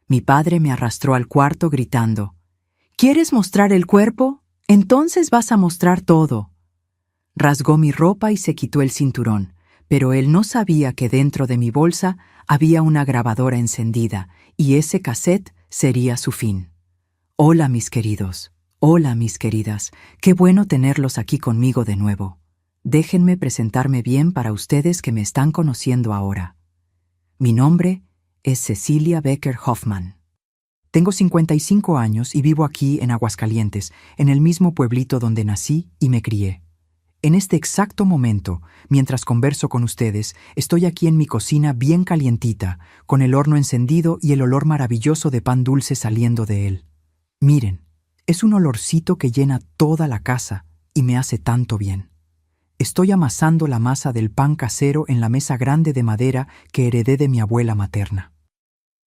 Mi padre me arrastró al cuarto gritando: ¿Quieres mostrar el cuerpo? Entonces vas a mostrar todo. Rasgó mi ropa y se quitó el cinturón, pero él no sabía que dentro de mi bolsa había una grabadora encendida, y ese cassette sería su fin. Hola, mis queridos. Hola, mis queridas. Qué bueno tenerlos aquí conmigo de nuevo. Déjenme presentarme bien para ustedes que me están conociendo ahora. Mi nombre es Cecilia Becker Hoffman. Tengo 55 años y vivo aquí en Aguascalientes, en el mismo pueblito donde nací y me crié. En este exacto momento, mientras converso con ustedes, estoy aquí en mi cocina bien calientita, con el horno encendido y el olor maravilloso de pan dulce saliendo de él. Miren, es un olorcito que llena toda la casa y me hace tanto bien. Estoy amasando la masa del pan casero en la mesa grande de madera que heredé de mi abuela materna.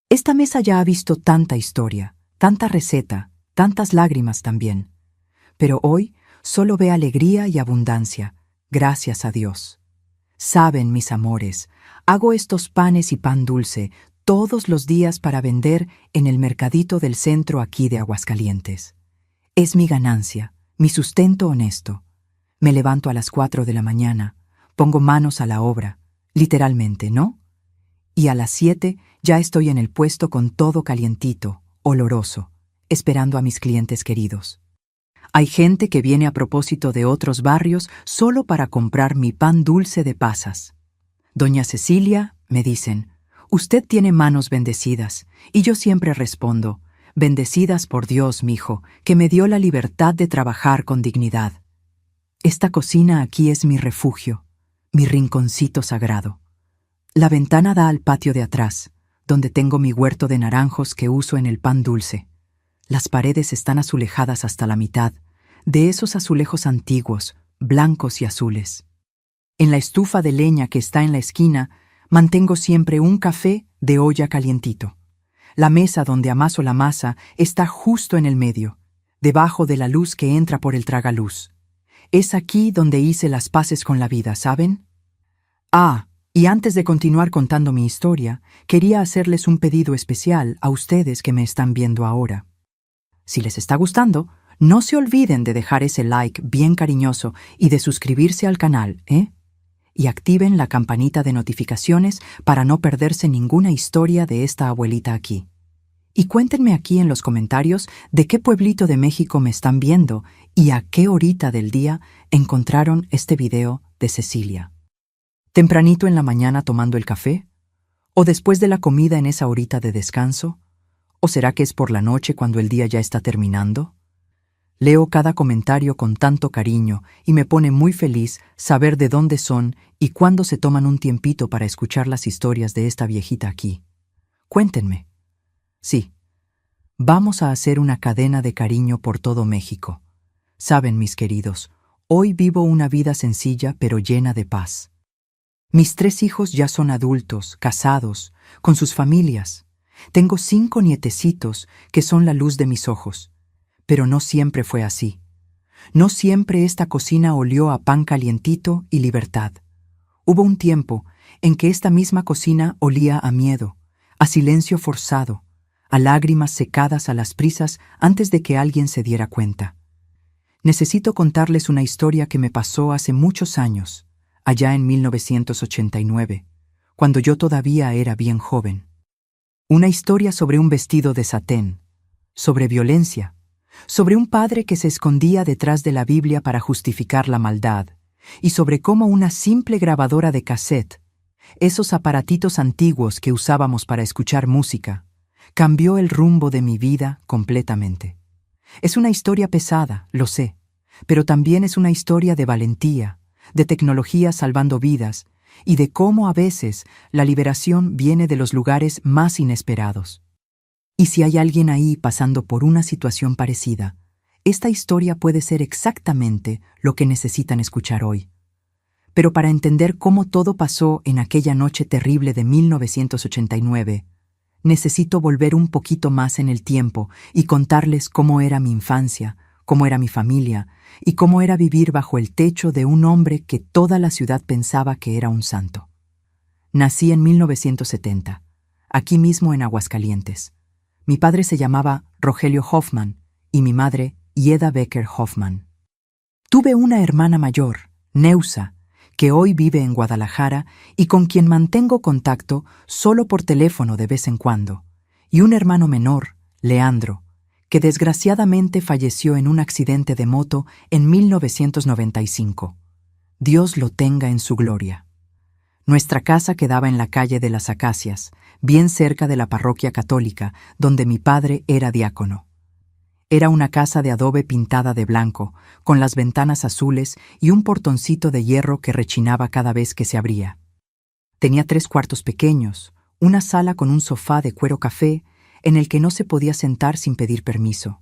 Esta mesa ya ha visto tanta historia, tanta receta, tantas lágrimas también. Pero hoy solo ve alegría y abundancia, gracias a Dios. Saben, mis amores, hago estos panes y pan dulce todos los días para vender en el mercadito del centro aquí de Aguascalientes. Es mi ganancia, mi sustento honesto. Me levanto a las 4 de la mañana, pongo manos a la obra, literalmente, ¿no? Y a las 7 ya estoy en el puesto con todo calientito, oloroso, esperando a mis clientes queridos. Hay gente que viene a propósito de otros barrios solo para comprar mi pan dulce de pasas. Doña Cecilia, me dicen, usted tiene manos bendecidas, y yo siempre respondo, bendecidas por Dios, mijo, que me dio la libertad de trabajar con dignidad. Esta cocina aquí es mi refugio, mi rinconcito sagrado. La ventana da al patio de atrás, donde tengo mi huerto de naranjos que uso en el pan dulce. Las paredes están azulejadas hasta la mitad, de esos azulejos antiguos, blancos y azules. En la estufa de leña que está en la esquina, mantengo siempre un café de olla calientito. La mesa donde amaso la masa está justo en el medio, debajo de la luz que entra por el tragaluz. Es aquí donde hice las paces con la vida, ¿saben? Y antes de continuar contando mi historia, quería hacerles un pedido especial a ustedes que me están viendo ahora. Si les está gustando, no se olviden de dejar ese like bien cariñoso y de suscribirse al canal, ¿eh? Y activen la campanita de notificaciones para no perderse ninguna historia de esta abuelita aquí. Y cuéntenme aquí en los comentarios de qué pueblito de México me están viendo y a qué horita del día encontraron este video de Cecilia. ¿Tempranito en la mañana tomando el café? ¿O después de la comida en esa horita de descanso? ¿O será que es por la noche cuando el día ya está terminando? Leo cada comentario con tanto cariño y me pone muy feliz saber de dónde son y cuándo se toman un tiempito para escuchar las historias de esta viejita aquí. Cuéntenme. Sí, vamos a hacer una cadena de cariño por todo México. Saben, mis queridos, hoy vivo una vida sencilla pero llena de paz. Mis 3 hijos ya son adultos, casados, con sus familias. Tengo 5 nietecitos que son la luz de mis ojos. Pero no siempre fue así. No siempre esta cocina olió a pan calientito y libertad. Hubo un tiempo en que esta misma cocina olía a miedo, a silencio forzado, a lágrimas secadas a las prisas antes de que alguien se diera cuenta. Necesito contarles una historia que me pasó hace muchos años, allá en 1989, cuando yo todavía era bien joven. Una historia sobre un vestido de satén, sobre violencia, sobre un padre que se escondía detrás de la Biblia para justificar la maldad, y sobre cómo una simple grabadora de cassette, esos aparatitos antiguos que usábamos para escuchar música, cambió el rumbo de mi vida completamente. Es una historia pesada, lo sé, pero también es una historia de valentía, de tecnología salvando vidas, y de cómo a veces la liberación viene de los lugares más inesperados. Y si hay alguien ahí pasando por una situación parecida, esta historia puede ser exactamente lo que necesitan escuchar hoy. Pero para entender cómo todo pasó en aquella noche terrible de 1989, necesito volver un poquito más en el tiempo y contarles cómo era mi infancia, cómo era mi familia y cómo era vivir bajo el techo de un hombre que toda la ciudad pensaba que era un santo. Nací en 1970, aquí mismo en Aguascalientes. Mi padre se llamaba Rogelio Hoffman y mi madre Ieda Becker Hoffman. Tuve una hermana mayor, Neusa, que hoy vive en Guadalajara y con quien mantengo contacto solo por teléfono de vez en cuando, y un hermano menor, Leandro, que desgraciadamente falleció en un accidente de moto en 1995. Dios lo tenga en su gloria. Nuestra casa quedaba en la calle de las Acacias, bien cerca de la parroquia católica, donde mi padre era diácono. Era una casa de adobe pintada de blanco, con las ventanas azules y un portoncito de hierro que rechinaba cada vez que se abría. Tenía 3 cuartos pequeños, una sala con un sofá de cuero café en el que no se podía sentar sin pedir permiso,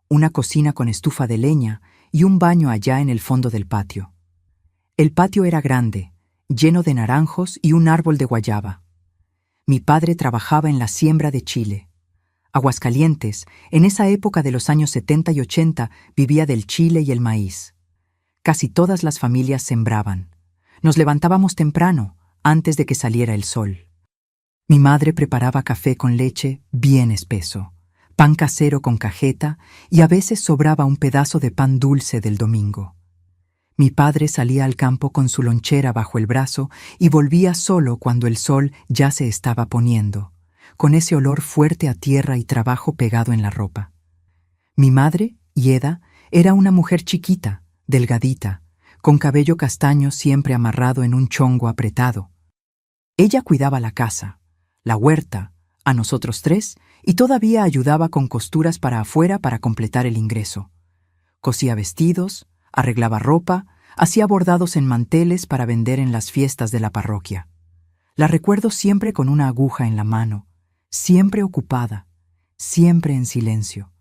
una cocina con estufa de leña y un baño allá en el fondo del patio. El patio era grande, lleno de naranjos y un árbol de guayaba. Mi padre trabajaba en la siembra de chile. Aguascalientes, en esa época de los años 70 y 80, vivía del chile y el maíz. Casi todas las familias sembraban. Nos levantábamos temprano, antes de que saliera el sol. Mi madre preparaba café con leche bien espeso, pan casero con cajeta y a veces sobraba un pedazo de pan dulce del domingo. Mi padre salía al campo con su lonchera bajo el brazo y volvía solo cuando el sol ya se estaba poniendo, con ese olor fuerte a tierra y trabajo pegado en la ropa. Mi madre, Ieda, era una mujer chiquita, delgadita, con cabello castaño siempre amarrado en un chongo apretado. Ella cuidaba la casa, la huerta, a nosotros 3, y todavía ayudaba con costuras para afuera para completar el ingreso. Cosía vestidos, arreglaba ropa, hacía bordados en manteles para vender en las fiestas de la parroquia. La recuerdo siempre con una aguja en la mano, siempre ocupada, siempre en silencio.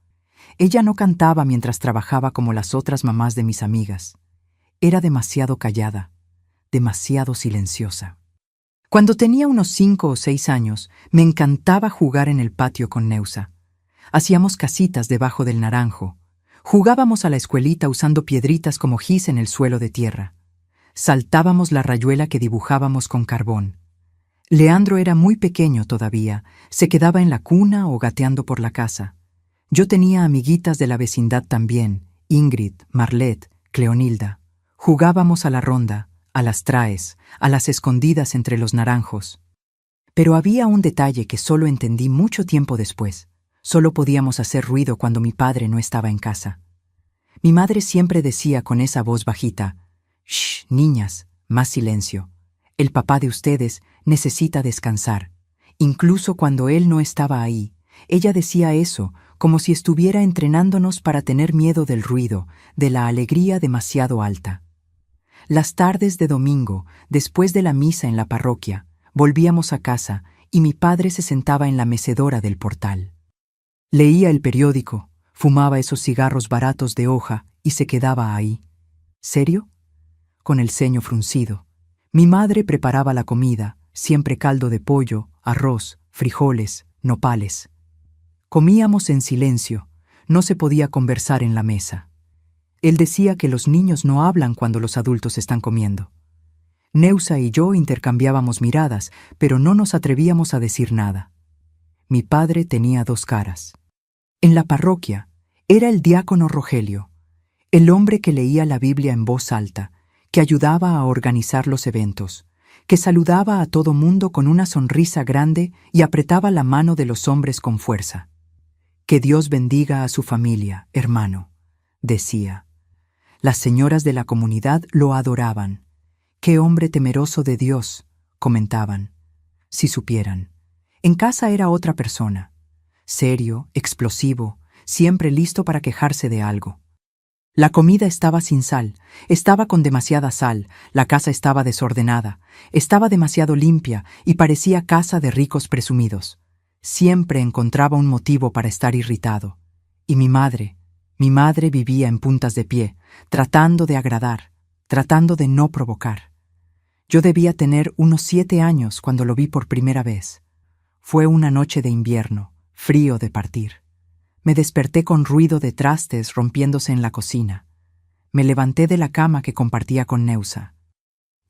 Ella no cantaba mientras trabajaba como las otras mamás de mis amigas. Era demasiado callada, demasiado silenciosa. Cuando tenía unos 5 o 6 años, me encantaba jugar en el patio con Neusa. Hacíamos casitas debajo del naranjo. Jugábamos a la escuelita usando piedritas como gis en el suelo de tierra. Saltábamos la rayuela que dibujábamos con carbón. Leandro era muy pequeño todavía, se quedaba en la cuna o gateando por la casa. Yo tenía amiguitas de la vecindad también, Ingrid, Marlet, Cleonilda. Jugábamos a la ronda, a las traes, a las escondidas entre los naranjos. Pero había un detalle que solo entendí mucho tiempo después. Solo podíamos hacer ruido cuando mi padre no estaba en casa. Mi madre siempre decía con esa voz bajita: «Shh, niñas, más silencio. El papá de ustedes necesita descansar». Incluso cuando él no estaba ahí, ella decía eso como si estuviera entrenándonos para tener miedo del ruido, de la alegría demasiado alta. Las tardes de domingo, después de la misa en la parroquia, volvíamos a casa y mi padre se sentaba en la mecedora del portal. Leía el periódico, fumaba esos cigarros baratos de hoja y se quedaba ahí. ¿Serio? Con el ceño fruncido. Mi madre preparaba la comida, siempre caldo de pollo, arroz, frijoles, nopales. Comíamos en silencio, no se podía conversar en la mesa. Él decía que los niños no hablan cuando los adultos están comiendo. Neusa y yo intercambiábamos miradas, pero no nos atrevíamos a decir nada. Mi padre tenía 2 caras. En la parroquia era el diácono Rogelio, el hombre que leía la Biblia en voz alta, que ayudaba a organizar los eventos, que saludaba a todo mundo con una sonrisa grande y apretaba la mano de los hombres con fuerza. «Que Dios bendiga a su familia, hermano», decía. Las señoras de la comunidad lo adoraban. «Qué hombre temeroso de Dios», comentaban. Si supieran. En casa era otra persona. Serio, explosivo, siempre listo para quejarse de algo. La comida estaba sin sal, estaba con demasiada sal, la casa estaba desordenada, estaba demasiado limpia y parecía casa de ricos presumidos. Siempre encontraba un motivo para estar irritado. Y mi madre vivía en puntas de pie, tratando de agradar, tratando de no provocar. Yo debía tener unos 7 años cuando lo vi por primera vez. Fue una noche de invierno, frío de partir. Me desperté con ruido de trastes rompiéndose en la cocina. Me levanté de la cama que compartía con Neusa.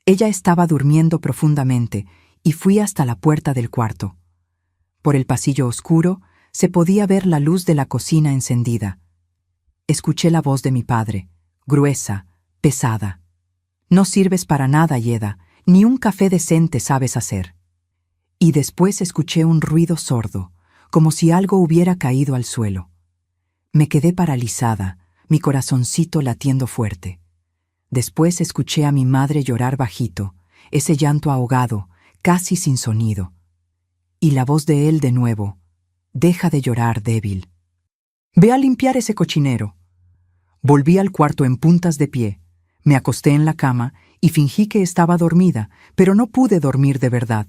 Ella estaba durmiendo profundamente y fui hasta la puerta del cuarto. Por el pasillo oscuro Se podía ver la luz de la cocina encendida. Escuché la voz de mi padre, gruesa, pesada. No sirves para nada, Yeda, ni un café decente sabes hacer. Y después escuché un ruido sordo, como si algo hubiera caído al suelo. Me quedé paralizada, mi corazoncito latiendo fuerte. Después escuché a mi madre llorar bajito, ese llanto ahogado, casi sin sonido. Y la voz de él de nuevo: «Deja de llorar, débil. Ve a limpiar ese cochinero». Volví al cuarto en puntas de pie, me acosté en la cama y fingí que estaba dormida, pero no pude dormir de verdad.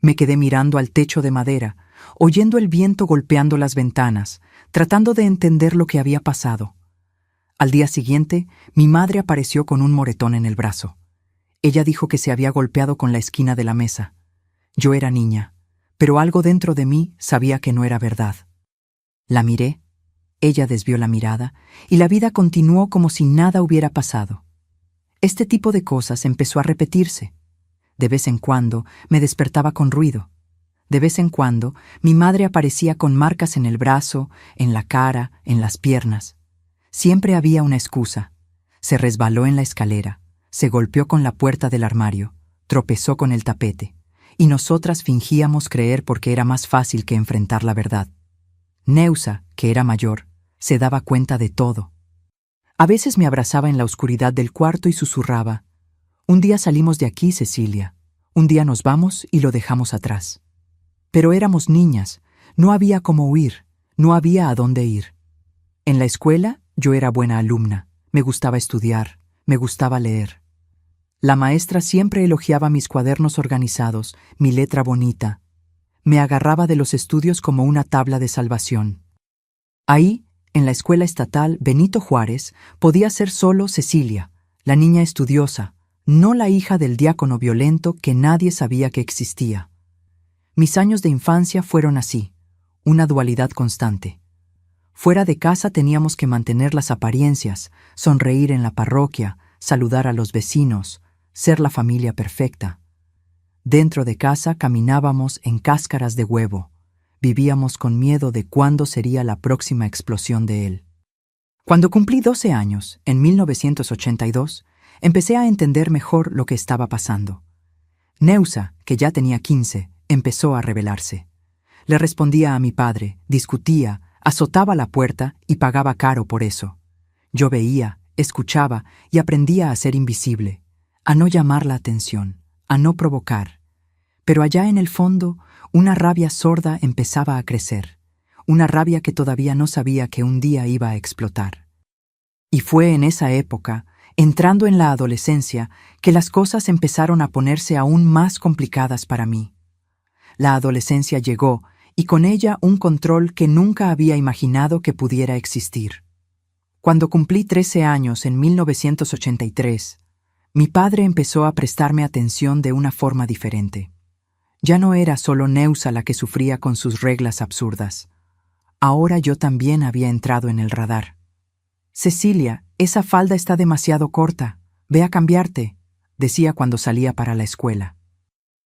Me quedé mirando al techo de madera, oyendo el viento golpeando las ventanas, tratando de entender lo que había pasado. Al día siguiente, mi madre apareció con un moretón en el brazo. Ella dijo que se había golpeado con la esquina de la mesa. Yo era niña, pero algo dentro de mí sabía que no era verdad. La miré, ella desvió la mirada, y la vida continuó como si nada hubiera pasado. Este tipo de cosas empezó a repetirse. De vez en cuando me despertaba con ruido. De vez en cuando mi madre aparecía con marcas en el brazo, en la cara, en las piernas. Siempre había una excusa. Se resbaló en la escalera, se golpeó con la puerta del armario, tropezó con el tapete, y nosotras fingíamos creer porque era más fácil que enfrentar la verdad. Neusa, que era mayor, se daba cuenta de todo. A veces me abrazaba en la oscuridad del cuarto y susurraba: «Un día salimos de aquí, Cecilia. Un día nos vamos y lo dejamos atrás». Pero éramos niñas, no había cómo huir, no había a dónde ir. En la escuela yo era buena alumna, me gustaba estudiar, me gustaba leer. La maestra siempre elogiaba mis cuadernos organizados, mi letra bonita. Me agarraba de los estudios como una tabla de salvación. Ahí, en la escuela estatal Benito Juárez, podía ser solo Cecilia, la niña estudiosa, no la hija del diácono violento que nadie sabía que existía. Mis años de infancia fueron así, una dualidad constante. Fuera de casa teníamos que mantener las apariencias, sonreír en la parroquia, saludar a los vecinos, ser la familia perfecta. Dentro de casa caminábamos en cáscaras de huevo. Vivíamos con miedo de cuándo sería la próxima explosión de él. Cuando cumplí 12 años, en 1982, empecé a entender mejor lo que estaba pasando. Neusa, que ya tenía 15, empezó a rebelarse. Le respondía a mi padre, discutía, azotaba la puerta y pagaba caro por eso. Yo veía, escuchaba y aprendía a ser invisible, a no llamar la atención, a no provocar. Pero allá en el fondo, una rabia sorda empezaba a crecer, una rabia que todavía no sabía que un día iba a explotar. Y fue en esa época, entrando en la adolescencia, que las cosas empezaron a ponerse aún más complicadas para mí. La adolescencia llegó, y con ella un control que nunca había imaginado que pudiera existir. Cuando cumplí 13 años en 1983, mi padre empezó a prestarme atención de una forma diferente. Ya no era solo Neusa la que sufría con sus reglas absurdas. Ahora yo también había entrado en el radar. «Cecilia, esa falda está demasiado corta. Ve a cambiarte», decía cuando salía para la escuela.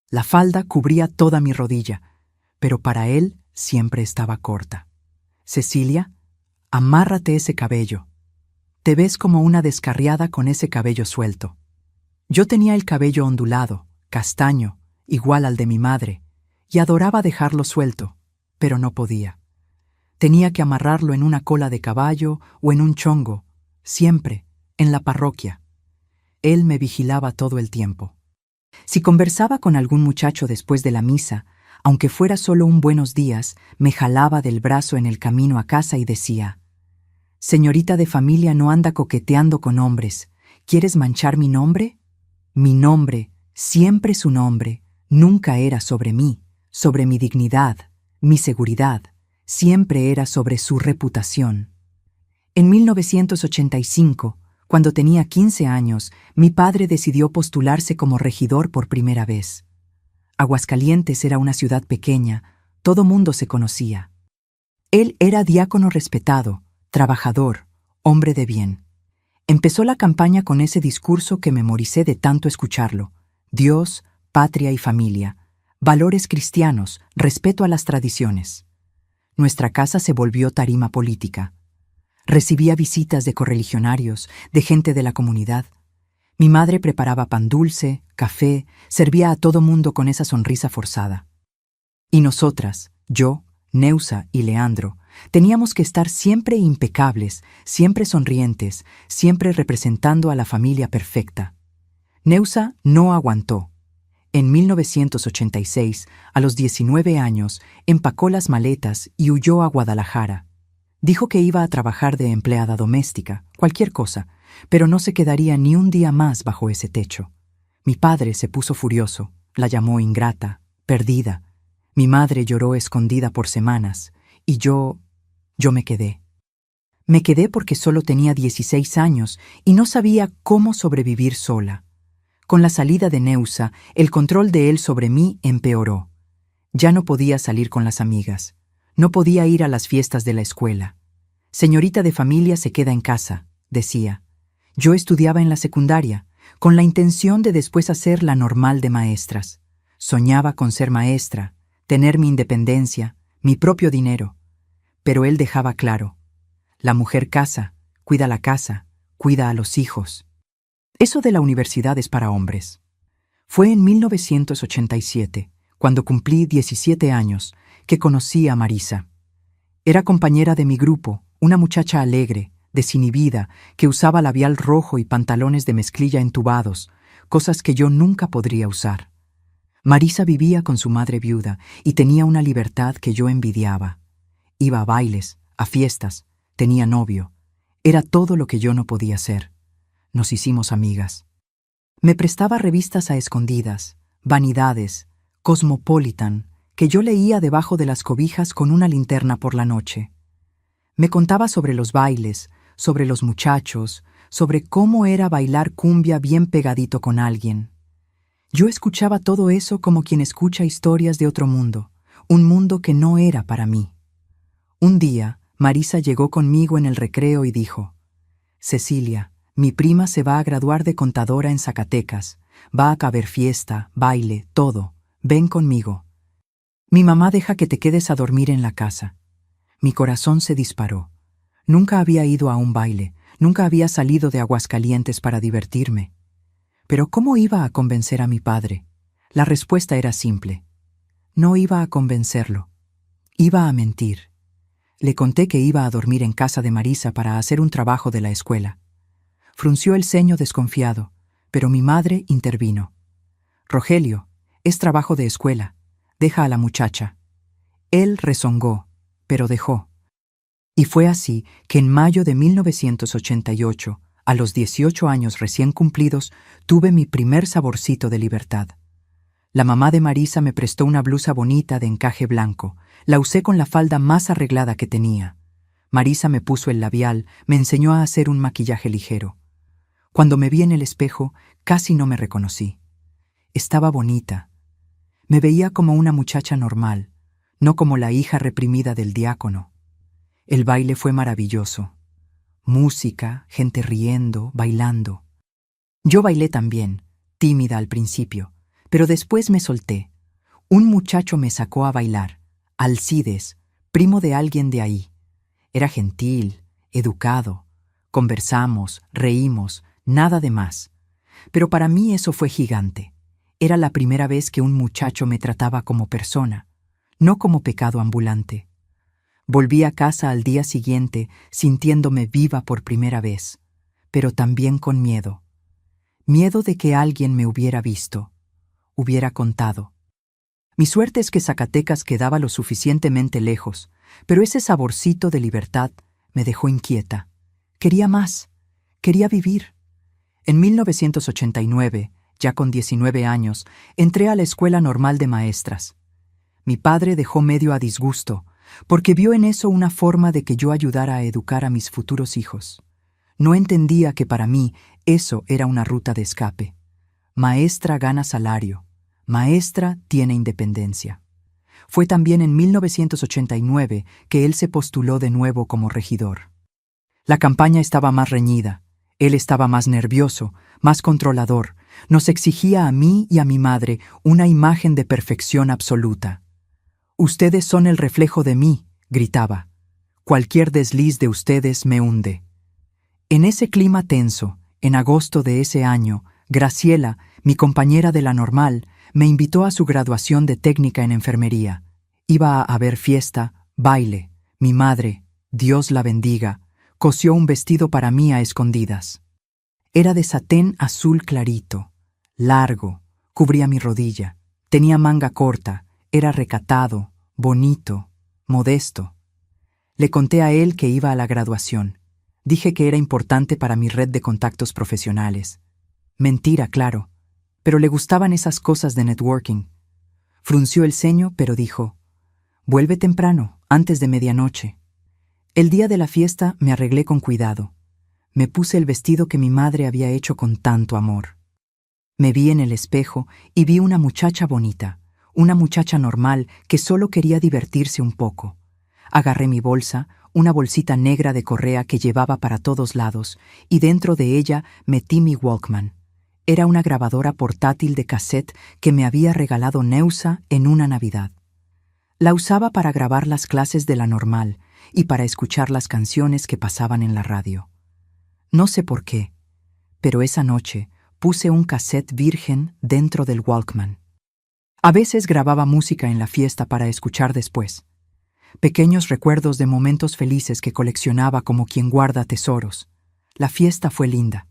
La falda cubría toda mi rodilla, pero para él siempre estaba corta. «Cecilia, amárrate ese cabello. Te ves como una descarriada con ese cabello suelto». Yo tenía el cabello ondulado, castaño, igual al de mi madre, y adoraba dejarlo suelto, pero no podía. Tenía que amarrarlo en una cola de caballo o en un chongo, siempre, en la parroquia. Él me vigilaba todo el tiempo. Si conversaba con algún muchacho después de la misa, aunque fuera solo un buenos días, me jalaba del brazo en el camino a casa y decía: «Señorita de familia no anda coqueteando con hombres. ¿Quieres manchar mi nombre?» Mi nombre, siempre su nombre, nunca era sobre mí, sobre mi dignidad, mi seguridad, siempre era sobre su reputación. En 1985, cuando tenía 15 años, mi padre decidió postularse como regidor por primera vez. Aguascalientes era una ciudad pequeña, todo mundo se conocía. Él era diácono respetado, trabajador, hombre de bien. Empezó la campaña con ese discurso que memoricé de tanto escucharlo: Dios, patria y familia, valores cristianos, respeto a las tradiciones. Nuestra casa se volvió tarima política. Recibía visitas de correligionarios, de gente de la comunidad. Mi madre preparaba pan dulce, café, servía a todo mundo con esa sonrisa forzada. Y nosotras, yo, Neusa y Leandro, teníamos que estar siempre impecables, siempre sonrientes, siempre representando a la familia perfecta. Neusa no aguantó. En 1986, a los 19 años, empacó las maletas y huyó a Guadalajara. Dijo que iba a trabajar de empleada doméstica, cualquier cosa, pero no se quedaría ni un día más bajo ese techo. Mi padre se puso furioso, la llamó ingrata, perdida. Mi madre lloró escondida por semanas, y yo me quedé. Me quedé porque solo tenía 16 años y no sabía cómo sobrevivir sola. Con la salida de Neusa, el control de él sobre mí empeoró. Ya no podía salir con las amigas. No podía ir a las fiestas de la escuela. Señorita de familia se queda en casa, decía. Yo estudiaba en la secundaria, con la intención de después hacer la normal de maestras. Soñaba con ser maestra, tener mi independencia, mi propio dinero. Pero él dejaba claro: la mujer casa, cuida la casa, cuida a los hijos. Eso de la universidad es para hombres. Fue en 1987, cuando cumplí 17 años, que conocí a Marisa. Era compañera de mi grupo, una muchacha alegre, desinhibida, que usaba labial rojo y pantalones de mezclilla entubados, cosas que yo nunca podría usar. Marisa vivía con su madre viuda y tenía una libertad que yo envidiaba. Iba a bailes, a fiestas, tenía novio. Era todo lo que yo no podía ser. Nos hicimos amigas. Me prestaba revistas a escondidas, Vanidades, Cosmopolitan, que yo leía debajo de las cobijas con una linterna por la noche. Me contaba sobre los bailes, sobre los muchachos, sobre cómo era bailar cumbia bien pegadito con alguien. Yo escuchaba todo eso como quien escucha historias de otro mundo, un mundo que no era para mí. Un día, Marisa llegó conmigo en el recreo y dijo: Cecilia, mi prima se va a graduar de contadora en Zacatecas. Va a caber fiesta, baile, todo. Ven conmigo. Mi mamá deja que te quedes a dormir en la casa. Mi corazón se disparó. Nunca había ido a un baile, nunca había salido de Aguascalientes para divertirme. Pero ¿cómo iba a convencer a mi padre? La respuesta era simple. No iba a convencerlo. Iba a mentir. Le conté que iba a dormir en casa de Marisa para hacer un trabajo de la escuela. Frunció el ceño desconfiado, pero mi madre intervino. Rogelio, es trabajo de escuela. Deja a la muchacha. Él rezongó, pero dejó. Y fue así que en mayo de 1988, a los 18 años recién cumplidos, tuve mi primer saborcito de libertad. La mamá de Marisa me prestó una blusa bonita de encaje blanco. La usé con la falda más arreglada que tenía. Marisa me puso el labial, me enseñó a hacer un maquillaje ligero. Cuando me vi en el espejo, casi no me reconocí. Estaba bonita. Me veía como una muchacha normal, no como la hija reprimida del diácono. El baile fue maravilloso. Música, gente riendo, bailando. Yo bailé también, tímida al principio, pero después me solté. Un muchacho me sacó a bailar, Alcides, primo de alguien de ahí. Era gentil, educado. Conversamos, reímos, nada de más. Pero para mí eso fue gigante. Era la primera vez que un muchacho me trataba como persona, no como pecado ambulante. Volví a casa al día siguiente sintiéndome viva por primera vez, pero también con miedo. Miedo de que alguien me hubiera visto, hubiera contado. Mi suerte es que Zacatecas quedaba lo suficientemente lejos, pero ese saborcito de libertad me dejó inquieta. Quería más, quería vivir. En 1989, ya con 19 años, entré a la Escuela Normal de Maestras. Mi padre dejó medio a disgusto, porque vio en eso una forma de que yo ayudara a educar a mis futuros hijos. No entendía que para mí eso era una ruta de escape. Maestra gana salario, maestra tiene independencia. Fue también en 1989 que él se postuló de nuevo como regidor. La campaña estaba más reñida, él estaba más nervioso, más controlador, nos exigía a mí y a mi madre una imagen de perfección absoluta. Ustedes son el reflejo de mí, gritaba. Cualquier desliz de ustedes me hunde. En ese clima tenso, en agosto de ese año, Graciela, mi compañera de la normal, me invitó a su graduación de técnica en enfermería. Iba a haber fiesta, baile. Mi madre, Dios la bendiga, cosió un vestido para mí a escondidas. Era de satén azul clarito, largo, cubría mi rodilla, tenía manga corta, era recatado, bonito, modesto. Le conté a él que iba a la graduación. Dije que era importante para mi red de contactos profesionales. Mentira, claro, pero le gustaban esas cosas de networking. Frunció el ceño, pero dijo, «Vuelve temprano, antes de medianoche». El día de la fiesta me arreglé con cuidado. Me puse el vestido que mi madre había hecho con tanto amor. Me vi en el espejo y vi una muchacha bonita, una muchacha normal que solo quería divertirse un poco. Agarré mi bolsa, una bolsita negra de correa que llevaba para todos lados, y dentro de ella metí mi Walkman. Era una grabadora portátil de cassette que me había regalado Neusa en una Navidad. La usaba para grabar las clases de la normal y para escuchar las canciones que pasaban en la radio. No sé por qué, pero esa noche puse un cassette virgen dentro del Walkman. A veces grababa música en la fiesta para escuchar después. Pequeños recuerdos de momentos felices que coleccionaba como quien guarda tesoros. La fiesta fue linda.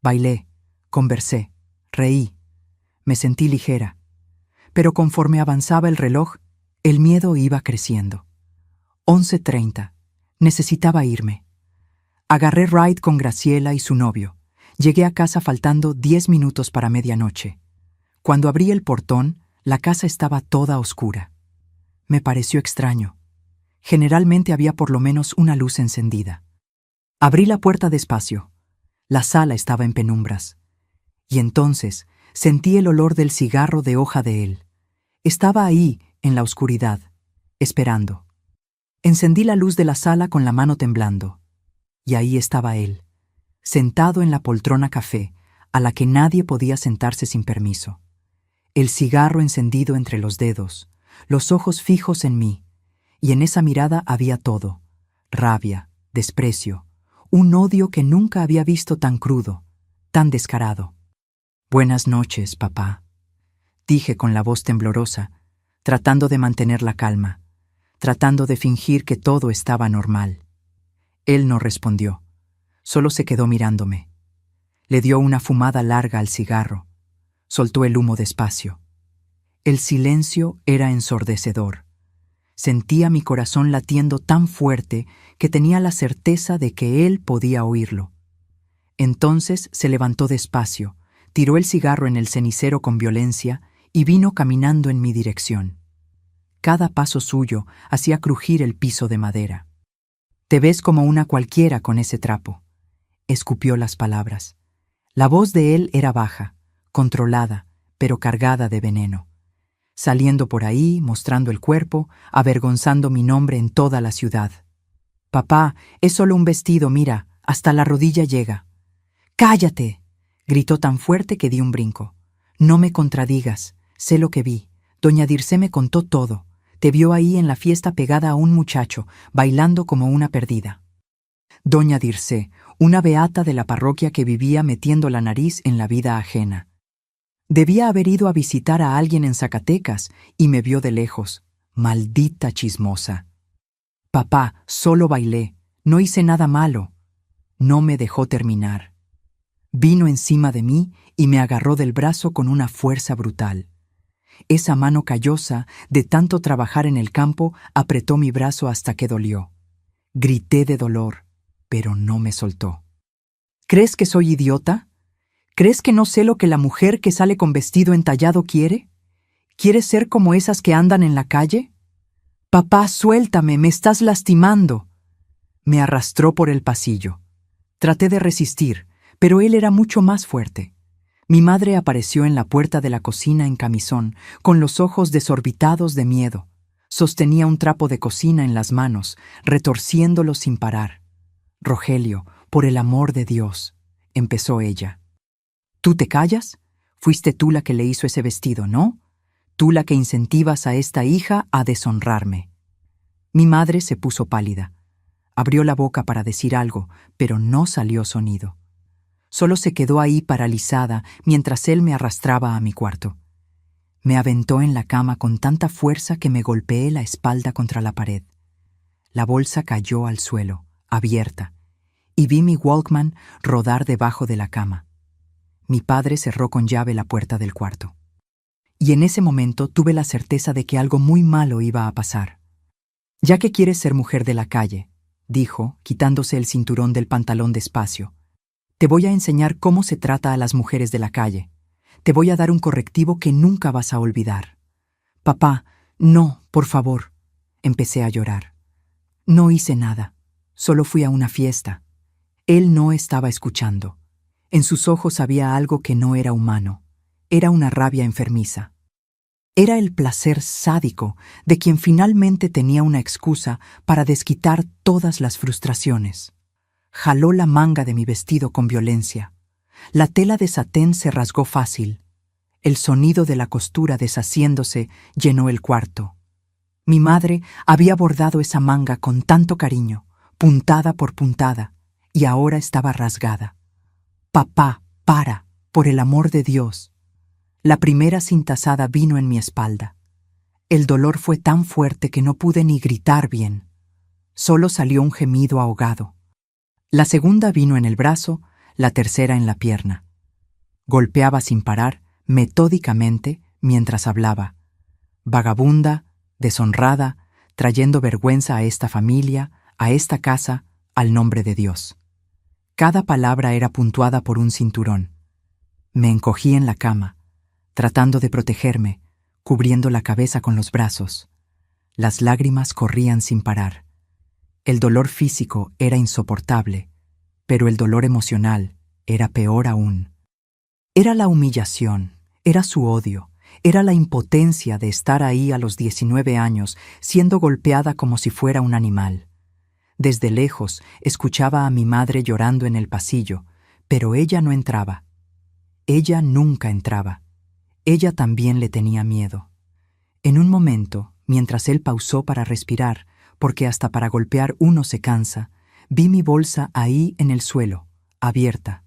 Bailé, conversé, reí. Me sentí ligera. Pero conforme avanzaba el reloj, el miedo iba creciendo. 11:30. Necesitaba irme. Agarré ride con Graciela y su novio. Llegué a casa faltando 10 minutos para medianoche. Cuando abrí el portón, la casa estaba toda oscura. Me pareció extraño. Generalmente había por lo menos una luz encendida. Abrí la puerta despacio. La sala estaba en penumbras. Y entonces sentí el olor del cigarro de hoja de él. Estaba ahí, en la oscuridad, esperando. Encendí la luz de la sala con la mano temblando. Y ahí estaba él, sentado en la poltrona café, a la que nadie podía sentarse sin permiso. El cigarro encendido entre los dedos, los ojos fijos en mí, y en esa mirada había todo: rabia, desprecio, un odio que nunca había visto tan crudo, tan descarado. «Buenas noches, papá», dije con la voz temblorosa, tratando de mantener la calma, tratando de fingir que todo estaba normal. Él no respondió, solo se quedó mirándome. Le dio una fumada larga al cigarro, soltó el humo despacio. El silencio era ensordecedor. Sentía mi corazón latiendo tan fuerte que tenía la certeza de que él podía oírlo. Entonces se levantó despacio, tiró el cigarro en el cenicero con violencia y vino caminando en mi dirección. Cada paso suyo hacía crujir el piso de madera. «Te ves como una cualquiera con ese trapo», escupió las palabras. La voz de él era baja, controlada, pero cargada de veneno. Saliendo por ahí, mostrando el cuerpo, avergonzando mi nombre en toda la ciudad. «Papá, es solo un vestido, mira, hasta la rodilla llega». «¡Cállate!», gritó tan fuerte que di un brinco. «No me contradigas, sé lo que vi. Doña Dircé me contó todo. Te vio ahí en la fiesta pegada a un muchacho, bailando como una perdida». Doña Dircé, una beata de la parroquia que vivía metiendo la nariz en la vida ajena. Debía haber ido a visitar a alguien en Zacatecas y me vio de lejos. Maldita chismosa. «Papá, solo bailé, no hice nada malo». No me dejó terminar. Vino encima de mí y me agarró del brazo con una fuerza brutal. Esa mano callosa, de tanto trabajar en el campo, apretó mi brazo hasta que dolió. Grité de dolor, pero no me soltó. «¿Crees que soy idiota? ¿Crees que no sé lo que la mujer que sale con vestido entallado quiere? ¿Quieres ser como esas que andan en la calle? Papá, suéltame, me estás lastimando». Me arrastró por el pasillo. Traté de resistir, pero él era mucho más fuerte. Mi madre apareció en la puerta de la cocina en camisón, con los ojos desorbitados de miedo. Sostenía un trapo de cocina en las manos, retorciéndolo sin parar. «Rogelio, por el amor de Dios», empezó ella. «¿Tú te callas? Fuiste tú la que le hizo ese vestido, ¿no? Tú la que incentivas a esta hija a deshonrarme». Mi madre se puso pálida. Abrió la boca para decir algo, pero no salió sonido. Solo se quedó ahí paralizada mientras él me arrastraba a mi cuarto. Me aventó en la cama con tanta fuerza que me golpeé la espalda contra la pared. La bolsa cayó al suelo, abierta, y vi mi Walkman rodar debajo de la cama. Mi padre cerró con llave la puerta del cuarto. Y en ese momento tuve la certeza de que algo muy malo iba a pasar. «Ya que quieres ser mujer de la calle», dijo, quitándose el cinturón del pantalón despacio, «te voy a enseñar cómo se trata a las mujeres de la calle. Te voy a dar un correctivo que nunca vas a olvidar». «Papá, no, por favor», empecé a llorar. No hice nada, solo fui a una fiesta. Él no estaba escuchando. En sus ojos había algo que no era humano. Era una rabia enfermiza. Era el placer sádico de quien finalmente tenía una excusa para desquitar todas las frustraciones. Jaló la manga de mi vestido con violencia. La tela de satén se rasgó fácil. El sonido de la costura deshaciéndose llenó el cuarto. Mi madre había bordado esa manga con tanto cariño, puntada por puntada, y ahora estaba rasgada. «Papá, para, por el amor de Dios». La primera cintazada vino en mi espalda. El dolor fue tan fuerte que no pude ni gritar bien. Solo salió un gemido ahogado. La segunda vino en el brazo, la tercera en la pierna. Golpeaba sin parar, metódicamente, mientras hablaba. Vagabunda, deshonrada, trayendo vergüenza a esta familia, a esta casa, al nombre de Dios. Cada palabra era puntuada por un cinturón. Me encogí en la cama, tratando de protegerme, cubriendo la cabeza con los brazos. Las lágrimas corrían sin parar. El dolor físico era insoportable, pero el dolor emocional era peor aún. Era la humillación, era su odio, era la impotencia de estar ahí a los 19 años, siendo golpeada como si fuera un animal. Desde lejos escuchaba a mi madre llorando en el pasillo, pero ella no entraba. Ella nunca entraba. Ella también le tenía miedo. En un momento, mientras él pausó para respirar, porque hasta para golpear uno se cansa, vi mi bolsa ahí en el suelo, abierta.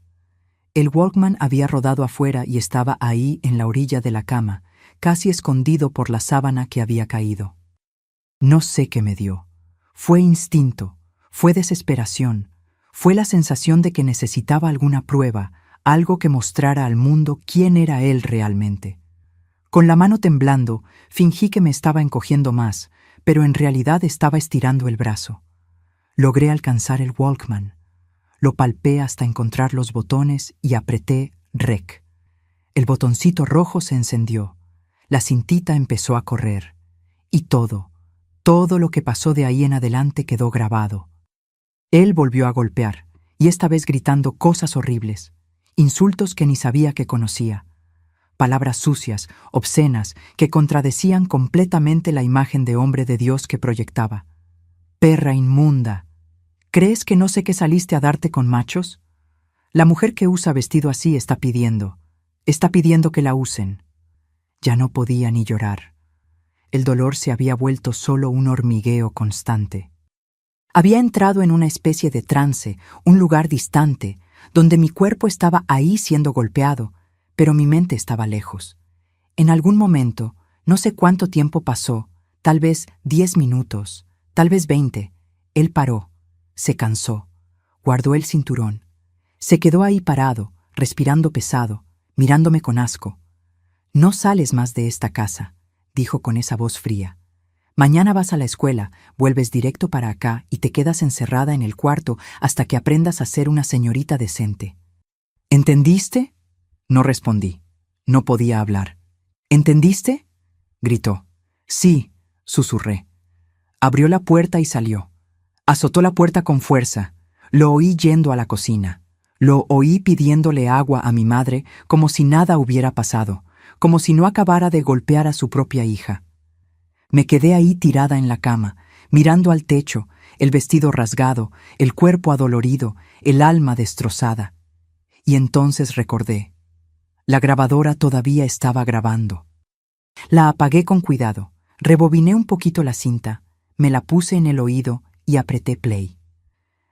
El Walkman había rodado afuera y estaba ahí en la orilla de la cama, casi escondido por la sábana que había caído. No sé qué me dio. Fue instinto, fue desesperación, fue la sensación de que necesitaba alguna prueba, algo que mostrara al mundo quién era él realmente. Con la mano temblando, fingí que me estaba encogiendo más, pero en realidad estaba estirando el brazo. Logré alcanzar el Walkman. Lo palpé hasta encontrar los botones y apreté REC. El botoncito rojo se encendió. La cintita empezó a correr. Y todo lo que pasó de ahí en adelante quedó grabado. Él volvió a golpear, y esta vez gritando cosas horribles, insultos que ni sabía que conocía, palabras sucias, obscenas, que contradecían completamente la imagen de hombre de Dios que proyectaba. «Perra inmunda, ¿crees que no sé que saliste a darte con machos? La mujer que usa vestido así está pidiendo que la usen». Ya no podía ni llorar. El dolor se había vuelto solo un hormigueo constante. Había entrado en una especie de trance, un lugar distante, donde mi cuerpo estaba ahí siendo golpeado, pero mi mente estaba lejos. En algún momento, no sé cuánto tiempo pasó, tal vez 10 minutos, tal vez 20, él paró, se cansó, guardó el cinturón, se quedó ahí parado, respirando pesado, mirándome con asco. «No sales más de esta casa», dijo con esa voz fría. «Mañana vas a la escuela, vuelves directo para acá y te quedas encerrada en el cuarto hasta que aprendas a ser una señorita decente». «¿Entendiste?». No respondí. No podía hablar. «¿Entendiste?», gritó. «Sí», susurré. Abrió la puerta y salió. Azotó la puerta con fuerza. Lo oí yendo a la cocina. Lo oí pidiéndole agua a mi madre como si nada hubiera pasado, como si no acabara de golpear a su propia hija. Me quedé ahí tirada en la cama, mirando al techo, el vestido rasgado, el cuerpo adolorido, el alma destrozada. Y entonces recordé. La grabadora todavía estaba grabando. La apagué con cuidado, rebobiné un poquito la cinta, me la puse en el oído y apreté play.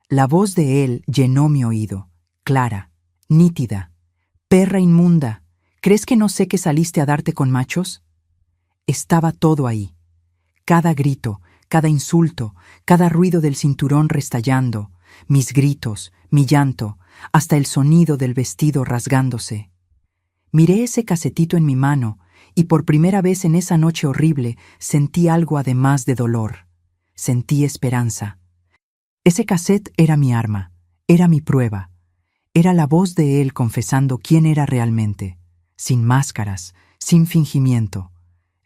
La voz de él llenó mi oído, clara, nítida. «Perra inmunda, ¿crees que no sé que saliste a darte con machos?» Estaba todo ahí. Cada grito, cada insulto, cada ruido del cinturón restallando, mis gritos, mi llanto, hasta el sonido del vestido rasgándose. Miré ese casetito en mi mano y por primera vez en esa noche horrible sentí algo además de dolor. Sentí esperanza. Ese cassette era mi arma, era mi prueba. Era la voz de él confesando quién era realmente, sin máscaras, sin fingimiento.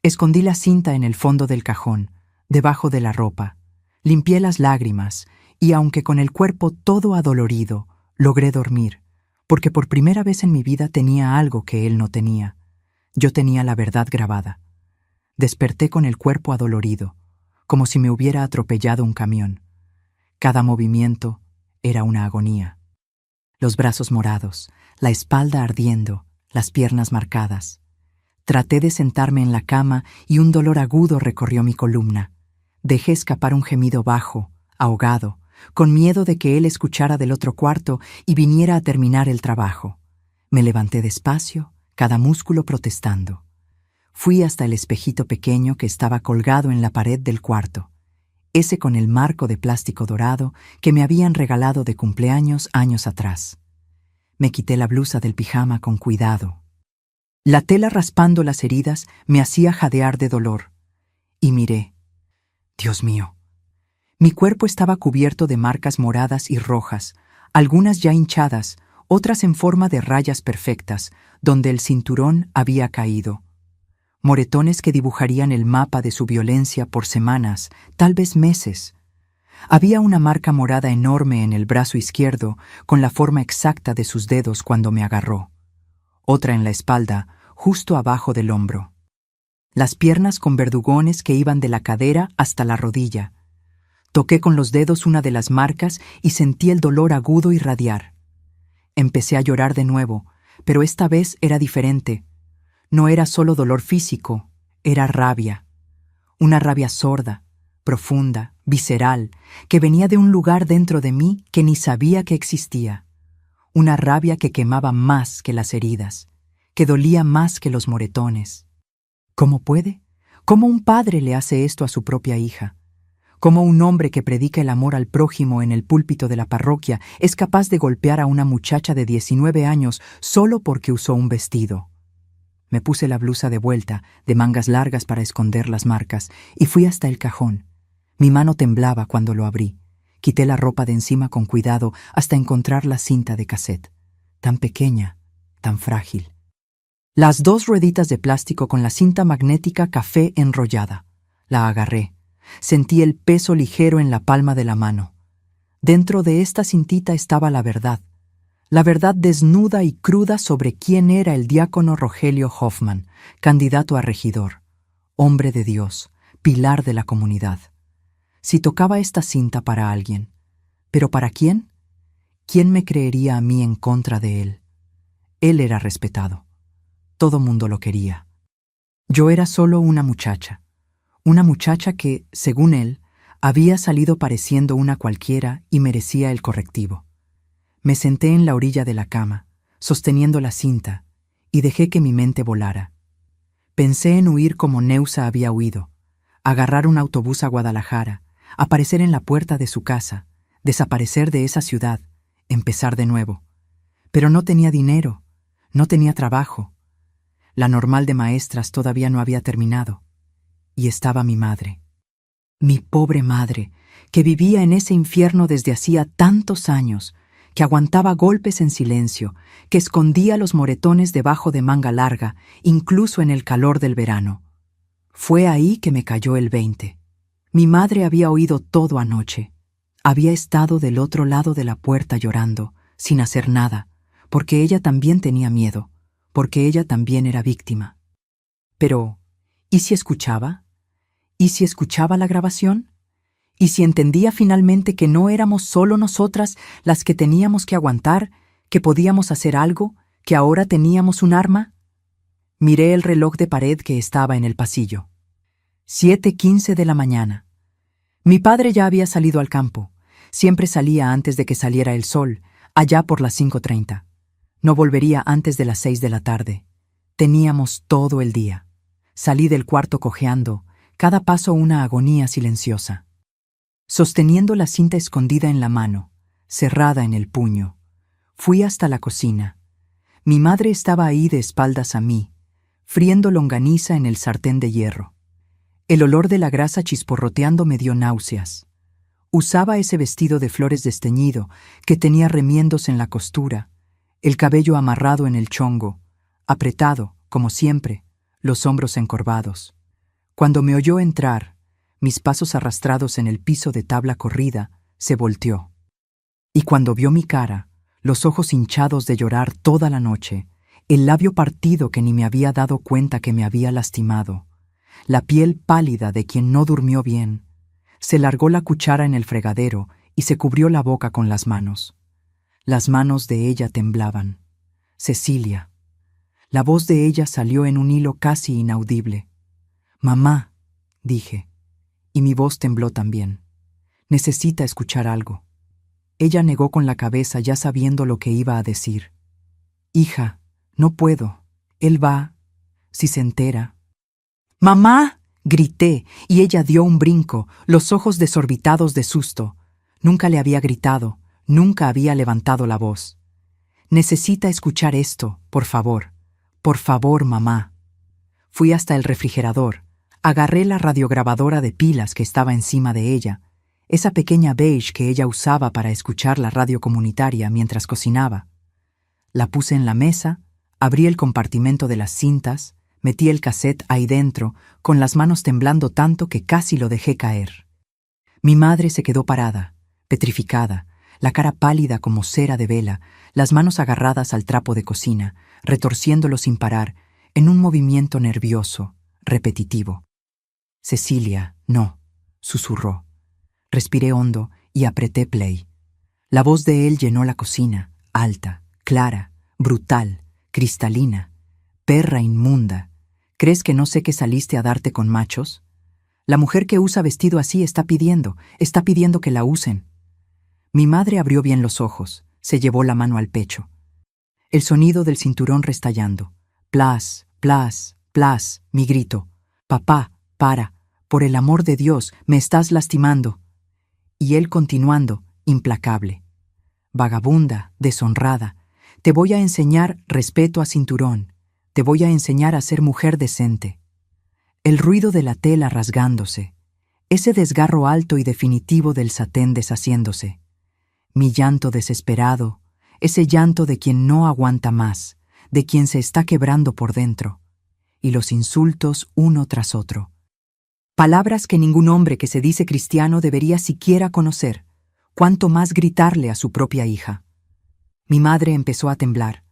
Escondí la cinta en el fondo del cajón, debajo de la ropa. Limpié las lágrimas y, aunque con el cuerpo todo adolorido, logré dormir, porque por primera vez en mi vida tenía algo que él no tenía. Yo tenía la verdad grabada. Desperté con el cuerpo adolorido, como si me hubiera atropellado un camión. Cada movimiento era una agonía. Los brazos morados, la espalda ardiendo, las piernas marcadas. Traté de sentarme en la cama y un dolor agudo recorrió mi columna. Dejé escapar un gemido bajo, ahogado, con miedo de que él escuchara del otro cuarto y viniera a terminar el trabajo. Me levanté despacio, cada músculo protestando. Fui hasta el espejito pequeño que estaba colgado en la pared del cuarto, ese con el marco de plástico dorado que me habían regalado de cumpleaños años atrás. Me quité la blusa del pijama con cuidado. La tela raspando las heridas me hacía jadear de dolor. Y miré. Dios mío. Mi cuerpo estaba cubierto de marcas moradas y rojas, algunas ya hinchadas, otras en forma de rayas perfectas, donde el cinturón había caído. Moretones que dibujarían el mapa de su violencia por semanas, tal vez meses. Había una marca morada enorme en el brazo izquierdo, con la forma exacta de sus dedos cuando me agarró. Otra en la espalda, justo abajo del hombro. Las piernas con verdugones que iban de la cadera hasta la rodilla. Toqué con los dedos una de las marcas y sentí el dolor agudo irradiar. Empecé a llorar de nuevo, pero esta vez era diferente. No era solo dolor físico, era rabia. Una rabia sorda, profunda, visceral, que venía de un lugar dentro de mí que ni sabía que existía. Una rabia que quemaba más que las heridas, que dolía más que los moretones. ¿Cómo puede? ¿Cómo un padre le hace esto a su propia hija? ¿Cómo un hombre que predica el amor al prójimo en el púlpito de la parroquia es capaz de golpear a una muchacha de 19 años solo porque usó un vestido? Me puse la blusa de vuelta, de mangas largas para esconder las marcas, y fui hasta el cajón. Mi mano temblaba cuando lo abrí. Quité la ropa de encima con cuidado hasta encontrar la cinta de cassette. Tan pequeña, tan frágil. Las dos rueditas de plástico con la cinta magnética café enrollada. La agarré. Sentí el peso ligero en la palma de la mano. Dentro de esta cintita estaba la verdad desnuda y cruda sobre quién era el diácono Rogelio Hoffman, candidato a regidor, hombre de Dios, pilar de la comunidad. Si tocaba esta cinta para alguien, ¿pero para quién? ¿Quién me creería a mí en contra de él? Él era respetado. Todo mundo lo quería. Yo era solo una muchacha que, según él, había salido pareciendo una cualquiera y merecía el correctivo. Me senté en la orilla de la cama, sosteniendo la cinta, y dejé que mi mente volara. Pensé en huir como Neusa había huido, agarrar un autobús a Guadalajara, aparecer en la puerta de su casa, desaparecer de esa ciudad, empezar de nuevo. Pero no tenía dinero, no tenía trabajo. La normal de maestras todavía no había terminado. Y estaba mi madre. Mi pobre madre, que vivía en ese infierno desde hacía tantos años, que aguantaba golpes en silencio, que escondía los moretones debajo de manga larga, incluso en el calor del verano. Fue ahí que me cayó el 20. Mi madre había oído todo anoche. Había estado del otro lado de la puerta llorando, sin hacer nada, porque ella también tenía miedo, porque ella también era víctima. Pero, ¿y si escuchaba? ¿Y si escuchaba la grabación? ¿Y si entendía finalmente que no éramos solo nosotras las que teníamos que aguantar, que podíamos hacer algo, que ahora teníamos un arma? Miré el reloj de pared que estaba en el pasillo. 7:15 de la mañana. Mi padre ya había salido al campo. Siempre salía antes de que saliera el sol, allá por las 5:30. No volvería antes de las 6 de la tarde. Teníamos todo el día. Salí del cuarto cojeando, cada paso una agonía silenciosa. Sosteniendo la cinta escondida en la mano, cerrada en el puño, fui hasta la cocina. Mi madre estaba ahí de espaldas a mí, friendo longaniza en el sartén de hierro. El olor de la grasa chisporroteando me dio náuseas. Usaba ese vestido de flores desteñido que tenía remiendos en la costura, el cabello amarrado en el chongo, apretado, como siempre, los hombros encorvados. Cuando me oyó entrar, mis pasos arrastrados en el piso de tabla corrida, se volteó. Y cuando vio mi cara, los ojos hinchados de llorar toda la noche, el labio partido que ni me había dado cuenta que me había lastimado, la piel pálida de quien no durmió bien, se largó la cuchara en el fregadero y se cubrió la boca con las manos. Las manos de ella temblaban. Cecilia. La voz de ella salió en un hilo casi inaudible. «Mamá», dije, y mi voz tembló también. «Necesita escuchar algo». Ella negó con la cabeza ya sabiendo lo que iba a decir. «Hija, no puedo. Él va. Si se entera». «¡Mamá!», grité, y ella dio un brinco, los ojos desorbitados de susto. Nunca le había gritado, nunca había levantado la voz. «Necesita escuchar esto, por favor. Por favor, mamá». Fui hasta el refrigerador. Agarré la radiograbadora de pilas que estaba encima de ella, esa pequeña beige que ella usaba para escuchar la radio comunitaria mientras cocinaba. La puse en la mesa, abrí el compartimento de las cintas, metí el cassette ahí dentro, con las manos temblando tanto que casi lo dejé caer. Mi madre se quedó parada, petrificada, la cara pálida como cera de vela, las manos agarradas al trapo de cocina, retorciéndolo sin parar, en un movimiento nervioso, repetitivo. «Cecilia, no», susurró. Respiré hondo y apreté play. La voz de él llenó la cocina, alta, clara, brutal, cristalina. «Perra inmunda, ¿crees que no sé que saliste a darte con machos? La mujer que usa vestido así está pidiendo que la usen». Mi madre abrió bien los ojos, se llevó la mano al pecho. El sonido del cinturón restallando. «Plas, plas, plas», mi grito. «Papá, para, por el amor de Dios, me estás lastimando». Y él continuando, implacable. «Vagabunda, deshonrada, te voy a enseñar respeto a cinturón, te voy a enseñar a ser mujer decente». El ruido de la tela rasgándose, ese desgarro alto y definitivo del satén deshaciéndose. Mi llanto desesperado, ese llanto de quien no aguanta más, de quien se está quebrando por dentro. Y los insultos uno tras otro. Palabras que ningún hombre que se dice cristiano debería siquiera conocer, cuanto más gritarle a su propia hija. Mi madre empezó a temblar,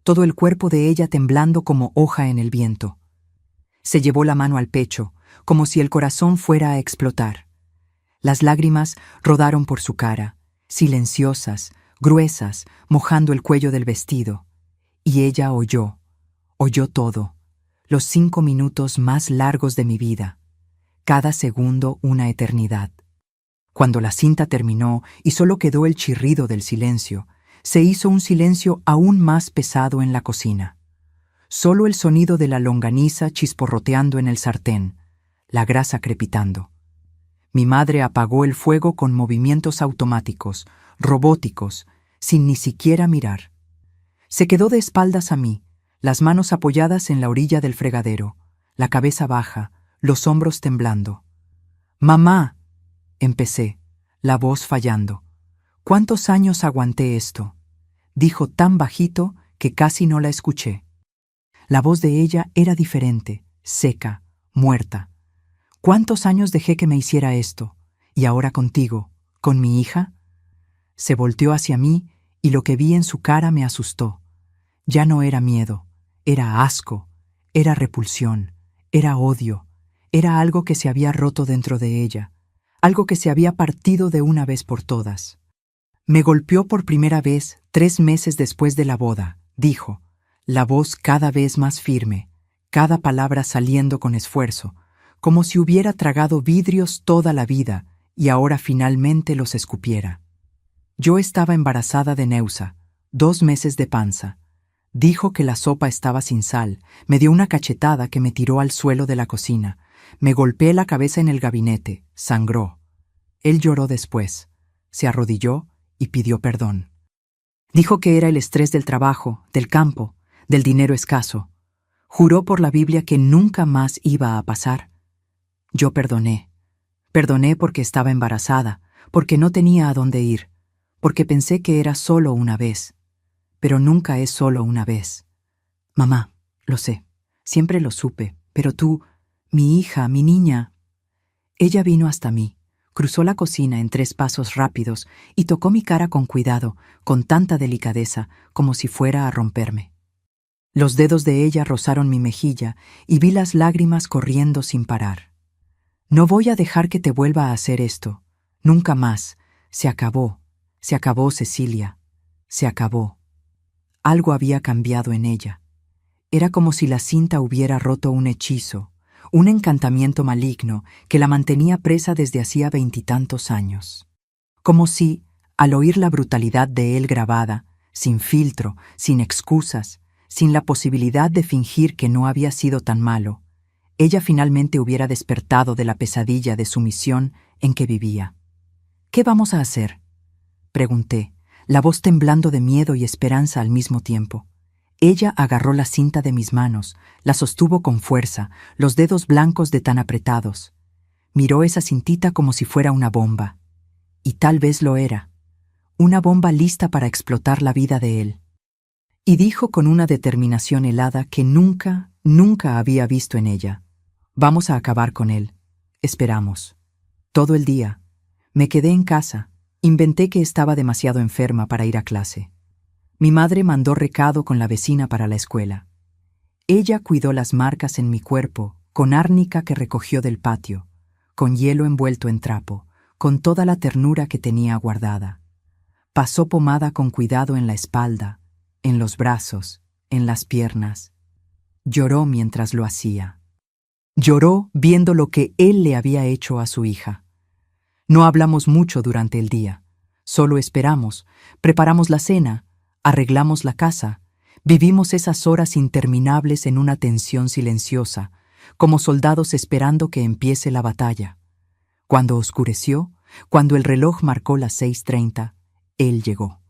todo el cuerpo de ella temblando como hoja en el viento. Se llevó la mano al pecho, como si el corazón fuera a explotar. Las lágrimas rodaron por su cara, silenciosas, gruesas, mojando el cuello del vestido. Y ella oyó todo, los 5 minutos más largos de mi vida, cada segundo una eternidad. Cuando la cinta terminó y solo quedó el chirrido del silencio, se hizo un silencio aún más pesado en la cocina. Solo el sonido de la longaniza chisporroteando en el sartén, la grasa crepitando. Mi madre apagó el fuego con movimientos automáticos, robóticos, sin ni siquiera mirar. Se quedó de espaldas a mí, las manos apoyadas en la orilla del fregadero, la cabeza baja, los hombros temblando. «Mamá», empecé, la voz fallando. «¿Cuántos años aguanté esto?», dijo tan bajito que casi no la escuché. La voz de ella era diferente, seca, muerta. «¿Cuántos años dejé que me hiciera esto? Y ahora contigo, con mi hija». Se volteó hacia mí y lo que vi en su cara me asustó. Ya no era miedo, era asco, era repulsión, era odio, era algo que se había roto dentro de ella, algo que se había partido de una vez por todas. «Me golpeó por primera vez 3 meses después de la boda», dijo, la voz cada vez más firme, cada palabra saliendo con esfuerzo, como si hubiera tragado vidrios toda la vida y ahora finalmente los escupiera. Yo estaba embarazada de Neusa, 2 meses de panza. Dijo que la sopa estaba sin sal, me dio una cachetada que me tiró al suelo de la cocina, me golpeé la cabeza en el gabinete, sangró. Él lloró después, se arrodilló y pidió perdón. Dijo que era el estrés del trabajo, del campo, del dinero escaso. Juró por la Biblia que nunca más iba a pasar. Yo perdoné. Perdoné porque estaba embarazada, porque no tenía a dónde ir, porque pensé que era solo una vez. Pero nunca es solo una vez. Mamá, lo sé, siempre lo supe, pero tú, mi hija, mi niña. Ella vino hasta mí, cruzó la cocina en 3 pasos rápidos y tocó mi cara con cuidado, con tanta delicadeza, como si fuera a romperme. Los dedos de ella rozaron mi mejilla y vi las lágrimas corriendo sin parar. No voy a dejar que te vuelva a hacer esto. Nunca más. Se acabó, Cecilia. Se acabó. Algo había cambiado en ella. Era como si la cinta hubiera roto un hechizo, un encantamiento maligno que la mantenía presa desde hacía 20 y tantos años. Como si, al oír la brutalidad de él grabada, sin filtro, sin excusas, sin la posibilidad de fingir que no había sido tan malo, ella finalmente hubiera despertado de la pesadilla de sumisión en que vivía. ¿Qué vamos a hacer?, pregunté, la voz temblando de miedo y esperanza al mismo tiempo. Ella agarró la cinta de mis manos, la sostuvo con fuerza, los dedos blancos de tan apretados. Miró esa cintita como si fuera una bomba. Y tal vez lo era. Una bomba lista para explotar la vida de él. Y dijo con una determinación helada que nunca había visto en ella: vamos a acabar con él. Esperamos. Todo el día. Me quedé en casa. Inventé que estaba demasiado enferma para ir a clase. Mi madre mandó recado con la vecina para la escuela. Ella cuidó las marcas en mi cuerpo, con árnica que recogió del patio, con hielo envuelto en trapo, con toda la ternura que tenía guardada. Pasó pomada con cuidado en la espalda, en los brazos, en las piernas. Lloró mientras lo hacía. Lloró viendo lo que él le había hecho a su hija. No hablamos mucho durante el día. Solo esperamos, preparamos la cena, arreglamos la casa, vivimos esas horas interminables en una tensión silenciosa, como soldados esperando que empiece la batalla. Cuando oscureció, cuando el reloj marcó las 6:30, él llegó.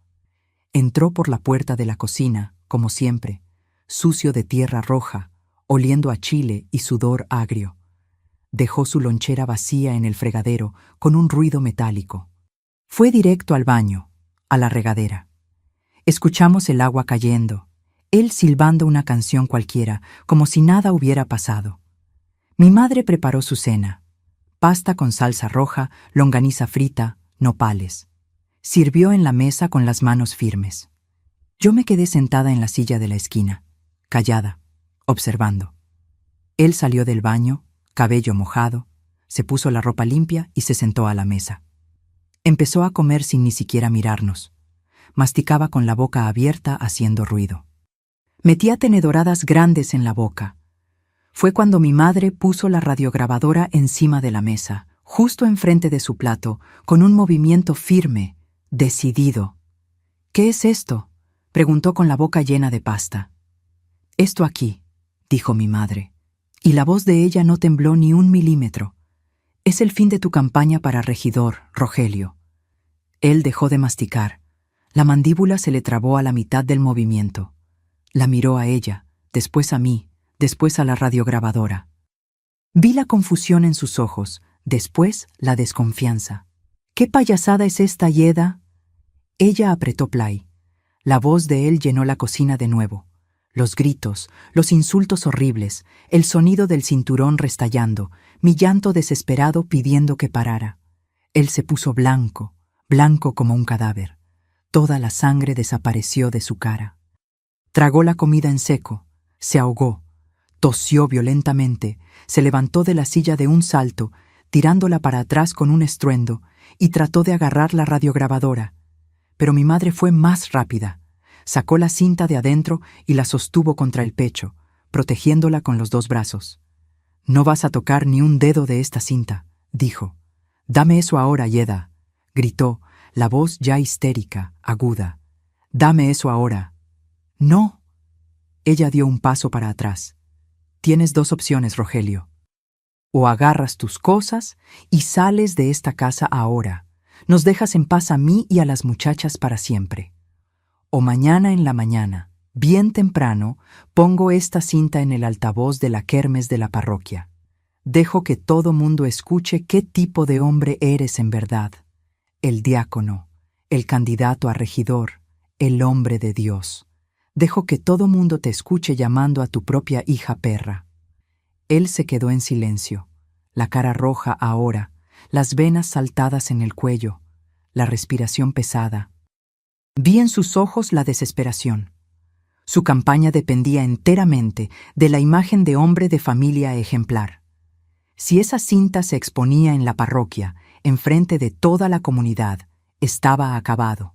Entró por la puerta de la cocina, como siempre, sucio de tierra roja, oliendo a chile y sudor agrio. Dejó su lonchera vacía en el fregadero con un ruido metálico. Fue directo al baño, a la regadera. Escuchamos el agua cayendo, él silbando una canción cualquiera, como si nada hubiera pasado. Mi madre preparó su cena: pasta con salsa roja, longaniza frita, nopales. Sirvió en la mesa con las manos firmes. Yo me quedé sentada en la silla de la esquina, callada, observando. Él salió del baño, cabello mojado, se puso la ropa limpia y se sentó a la mesa. Empezó a comer sin ni siquiera mirarnos. Masticaba con la boca abierta haciendo ruido. Metía tenedoradas grandes en la boca. Fue cuando mi madre puso la radiograbadora encima de la mesa, justo enfrente de su plato, con un movimiento firme, decidido. «¿Qué es esto?», preguntó con la boca llena de pasta. «Esto aquí», dijo mi madre, y la voz de ella no tembló ni 1 milímetro. «Es el fin de tu campaña para regidor, Rogelio». Él dejó de masticar. La mandíbula se le trabó a la mitad del movimiento. La miró a ella, después a mí, después a la radiograbadora. Vi la confusión en sus ojos, después la desconfianza. «¿Qué payasada es esta, Yeda?». Ella apretó play. La voz de él llenó la cocina de nuevo. Los gritos, los insultos horribles, el sonido del cinturón restallando, mi llanto desesperado pidiendo que parara. Él se puso blanco, blanco como un cadáver. Toda la sangre desapareció de su cara. Tragó la comida en seco, se ahogó, tosió violentamente, se levantó de la silla de un salto, tirándola para atrás con un estruendo, y trató de agarrar la radiograbadora. Pero mi madre fue más rápida. Sacó la cinta de adentro y la sostuvo contra el pecho, protegiéndola con los 2 brazos. «No vas a tocar ni un dedo de esta cinta», dijo. «Dame eso ahora, Yeda», gritó, la voz ya histérica, aguda. «Dame eso ahora». «No». Ella dio un paso para atrás. «Tienes dos opciones, Rogelio. O agarras tus cosas y sales de esta casa ahora. Nos dejas en paz a mí y a las muchachas para siempre. O mañana en la mañana, bien temprano, pongo esta cinta en el altavoz de la kermes de la parroquia. Dejo que todo mundo escuche qué tipo de hombre eres en verdad. El diácono, el candidato a regidor, el hombre de Dios. Dejo que todo mundo te escuche llamando a tu propia hija perra». Él se quedó en silencio, la cara roja ahora, las venas saltadas en el cuello, la respiración pesada. Vi en sus ojos la desesperación. Su campaña dependía enteramente de la imagen de hombre de familia ejemplar. Si esa cinta se exponía en la parroquia, enfrente de toda la comunidad, estaba acabado.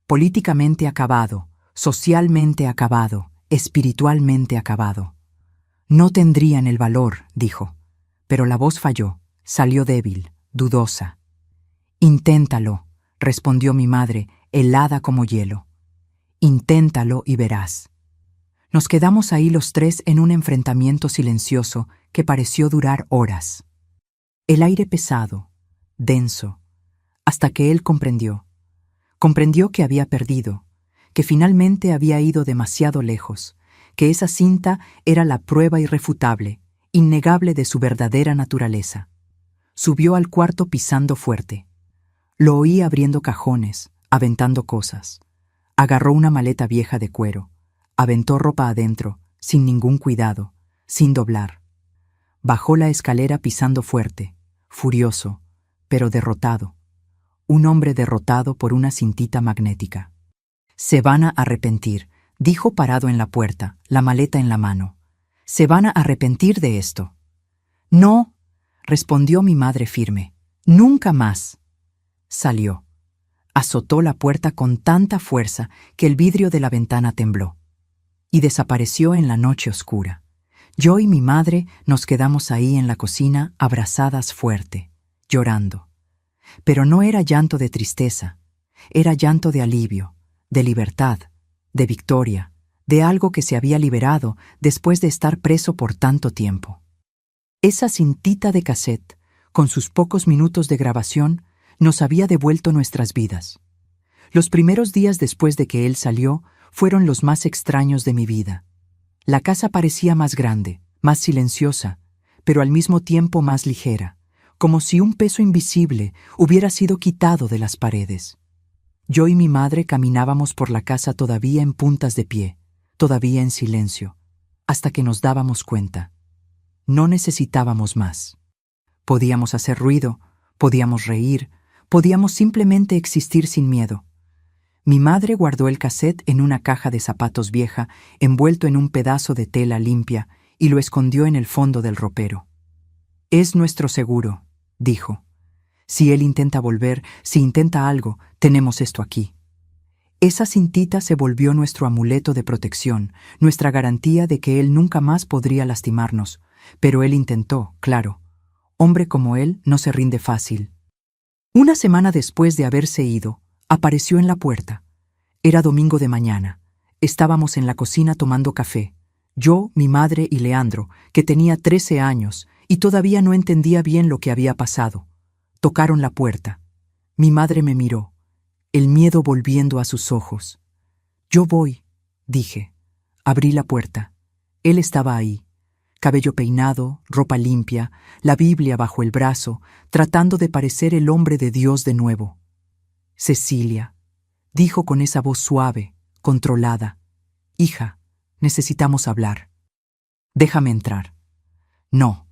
Políticamente acabado, socialmente acabado, espiritualmente acabado. «No tendrían el valor», dijo, pero la voz falló, salió débil, dudosa. «Inténtalo», respondió mi madre, helada como hielo. «Inténtalo y verás». Nos quedamos ahí los tres en un enfrentamiento silencioso que pareció durar horas. El aire pesado, denso, hasta que él comprendió. Comprendió que había perdido, que finalmente había ido demasiado lejos, que esa cinta era la prueba irrefutable, innegable de su verdadera naturaleza. Subió al cuarto pisando fuerte. Lo oí abriendo cajones, aventando cosas. Agarró una maleta vieja de cuero, aventó ropa adentro, sin ningún cuidado, sin doblar. Bajó la escalera pisando fuerte, furioso, pero derrotado. Un hombre derrotado por una cintita magnética. «Se van a arrepentir», dijo parado en la puerta, la maleta en la mano. «Se van a arrepentir de esto». «No», respondió mi madre firme. «Nunca más». Salió. Azotó la puerta con tanta fuerza que el vidrio de la ventana tembló. Y desapareció en la noche oscura. Yo y mi madre nos quedamos ahí en la cocina, abrazadas fuerte, llorando. Pero no era llanto de tristeza, era llanto de alivio, de libertad, de victoria, de algo que se había liberado después de estar preso por tanto tiempo. Esa cintita de cassette, con sus pocos minutos de grabación, nos había devuelto nuestras vidas. Los primeros días después de que él salió fueron los más extraños de mi vida. La casa parecía más grande, más silenciosa, pero al mismo tiempo más ligera, como si un peso invisible hubiera sido quitado de las paredes. Yo y mi madre caminábamos por la casa todavía en puntas de pie, todavía en silencio, hasta que nos dábamos cuenta. No necesitábamos más. Podíamos hacer ruido, podíamos reír, podíamos simplemente existir sin miedo. Mi madre guardó el cassette en una caja de zapatos vieja, envuelto en un pedazo de tela limpia, y lo escondió en el fondo del ropero. «Es nuestro seguro», dijo. «Si él intenta volver, si intenta algo, tenemos esto aquí». Esa cintita se volvió nuestro amuleto de protección, nuestra garantía de que él nunca más podría lastimarnos. Pero él intentó, claro. Hombre como él no se rinde fácil. Una semana después de haberse ido, apareció en la puerta. Era domingo de mañana. Estábamos en la cocina tomando café. Yo, mi madre y Leandro, que tenía 13 años y todavía no entendía bien lo que había pasado. Tocaron la puerta. Mi madre me miró, el miedo volviendo a sus ojos. «Yo voy», dije. Abrí la puerta. Él estaba ahí. Cabello peinado, ropa limpia, la Biblia bajo el brazo, tratando de parecer el hombre de Dios de nuevo. «Cecilia», dijo con esa voz suave, controlada. «Hija, necesitamos hablar». «Déjame entrar». «No».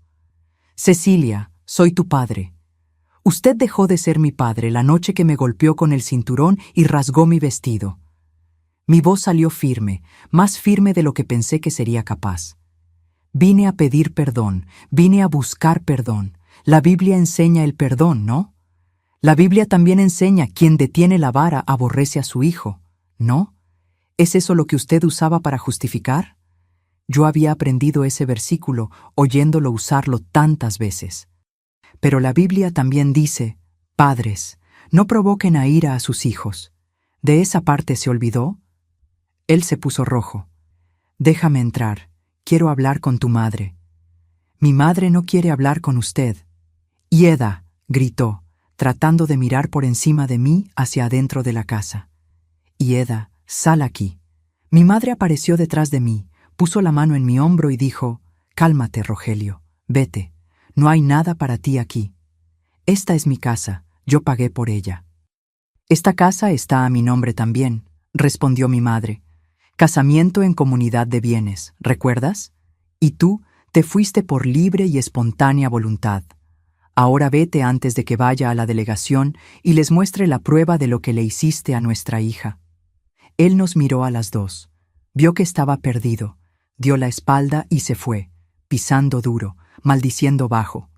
«Cecilia, soy tu padre. Usted dejó de ser mi padre la noche que me golpeó con el cinturón y rasgó mi vestido». Mi voz salió firme, más firme de lo que pensé que sería capaz. «Vine a pedir perdón, vine a buscar perdón. La Biblia enseña el perdón, ¿no? La Biblia también enseña quien detiene la vara aborrece a su hijo, ¿no? ¿Es eso lo que usted usaba para justificar?» Yo había aprendido ese versículo oyéndolo usarlo tantas veces. Pero la Biblia también dice, padres, no provoquen a ira a sus hijos. ¿De esa parte se olvidó? Él se puso rojo. Déjame entrar, quiero hablar con tu madre. Mi madre no quiere hablar con usted. Ieda, gritó, tratando de mirar por encima de mí hacia adentro de la casa. Ieda, sal aquí. Mi madre apareció detrás de mí, puso la mano en mi hombro y dijo, cálmate, Rogelio, vete, no hay nada para ti aquí. Esta es mi casa, yo pagué por ella. Esta casa está a mi nombre también, respondió mi madre. Casamiento en comunidad de bienes, ¿recuerdas? Y tú te fuiste por libre y espontánea voluntad. Ahora vete antes de que vaya a la delegación y les muestre la prueba de lo que le hiciste a nuestra hija. Él nos miró a las dos, vio que estaba perdido, dio la espalda y se fue, pisando duro, maldiciendo bajo.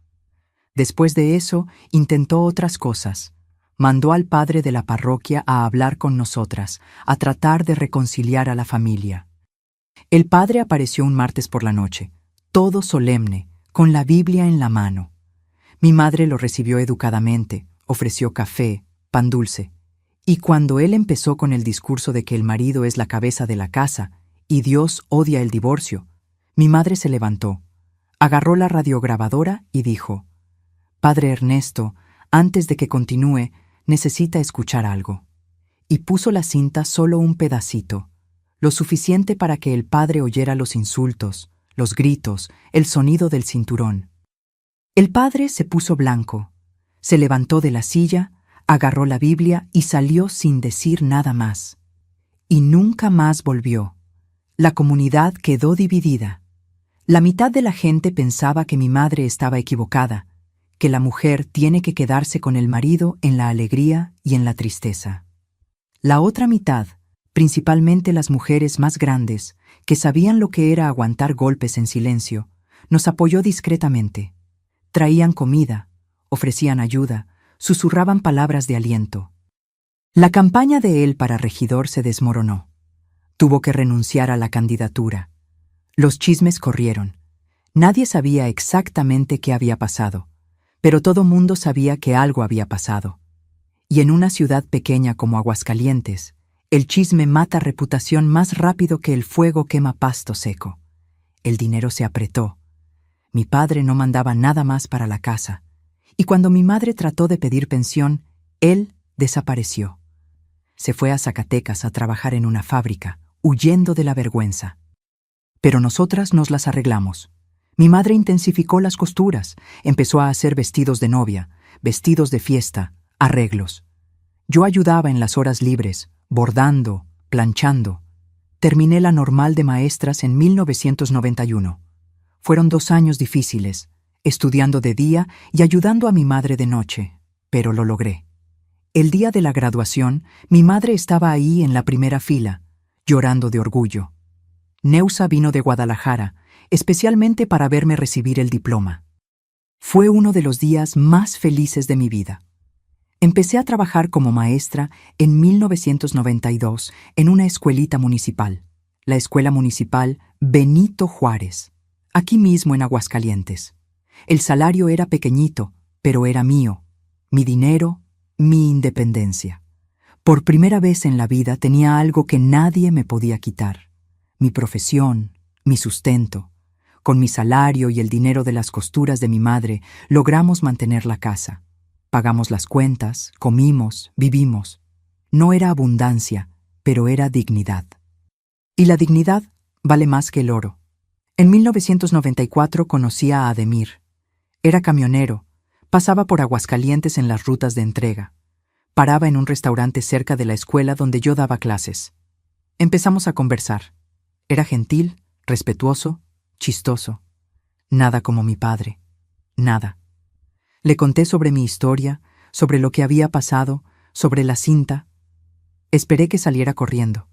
Después de eso, intentó otras cosas. Mandó al padre de la parroquia a hablar con nosotras, a tratar de reconciliar a la familia. El padre apareció un martes por la noche, todo solemne, con la Biblia en la mano. Mi madre lo recibió educadamente, ofreció café, pan dulce. Y cuando él empezó con el discurso de que el marido es la cabeza de la casa y Dios odia el divorcio, mi madre se levantó, agarró la radiograbadora y dijo, Padre Ernesto, antes de que continúe, necesita escuchar algo. Y puso la cinta solo un pedacito, lo suficiente para que el padre oyera los insultos, los gritos, el sonido del cinturón. El padre se puso blanco, se levantó de la silla, agarró la Biblia y salió sin decir nada más. Y nunca más volvió. La comunidad quedó dividida. La mitad de la gente pensaba que mi madre estaba equivocada, que la mujer tiene que quedarse con el marido en la alegría y en la tristeza. La otra mitad, principalmente las mujeres más grandes, que sabían lo que era aguantar golpes en silencio, nos apoyó discretamente. Traían comida, ofrecían ayuda, susurraban palabras de aliento. La campaña de él para regidor se desmoronó. Tuvo que renunciar a la candidatura. Los chismes corrieron. Nadie sabía exactamente qué había pasado, pero todo mundo sabía que algo había pasado. Y en una ciudad pequeña como Aguascalientes, el chisme mata reputación más rápido que el fuego quema pasto seco. El dinero se apretó. Mi padre no mandaba nada más para la casa, y cuando mi madre trató de pedir pensión, él desapareció. Se fue a Zacatecas a trabajar en una fábrica, huyendo de la vergüenza. Pero nosotras nos las arreglamos. Mi madre intensificó las costuras, empezó a hacer vestidos de novia, vestidos de fiesta, arreglos. Yo ayudaba en las horas libres, bordando, planchando. Terminé la normal de maestras en 1991. Fueron 2 años difíciles, estudiando de día y ayudando a mi madre de noche, pero lo logré. El día de la graduación, mi madre estaba ahí en la primera fila, llorando de orgullo. Neusa vino de Guadalajara, especialmente para verme recibir el diploma. Fue uno de los días más felices de mi vida. Empecé a trabajar como maestra en 1992 en una escuelita municipal, la Escuela Municipal Benito Juárez, aquí mismo en Aguascalientes. El salario era pequeñito, pero era mío, mi dinero, mi independencia. Por primera vez en la vida tenía algo que nadie me podía quitar, mi profesión, mi sustento. Con mi salario y el dinero de las costuras de mi madre, logramos mantener la casa. Pagamos las cuentas, comimos, vivimos. No era abundancia, pero era dignidad. Y la dignidad vale más que el oro. En 1994 conocí a Ademir. Era camionero, pasaba por Aguascalientes en las rutas de entrega. Paraba en un restaurante cerca de la escuela donde yo daba clases. Empezamos a conversar. Era gentil, respetuoso, chistoso. Nada como mi padre. Nada. Le conté sobre mi historia, sobre lo que había pasado, sobre la cinta. Esperé que saliera corriendo.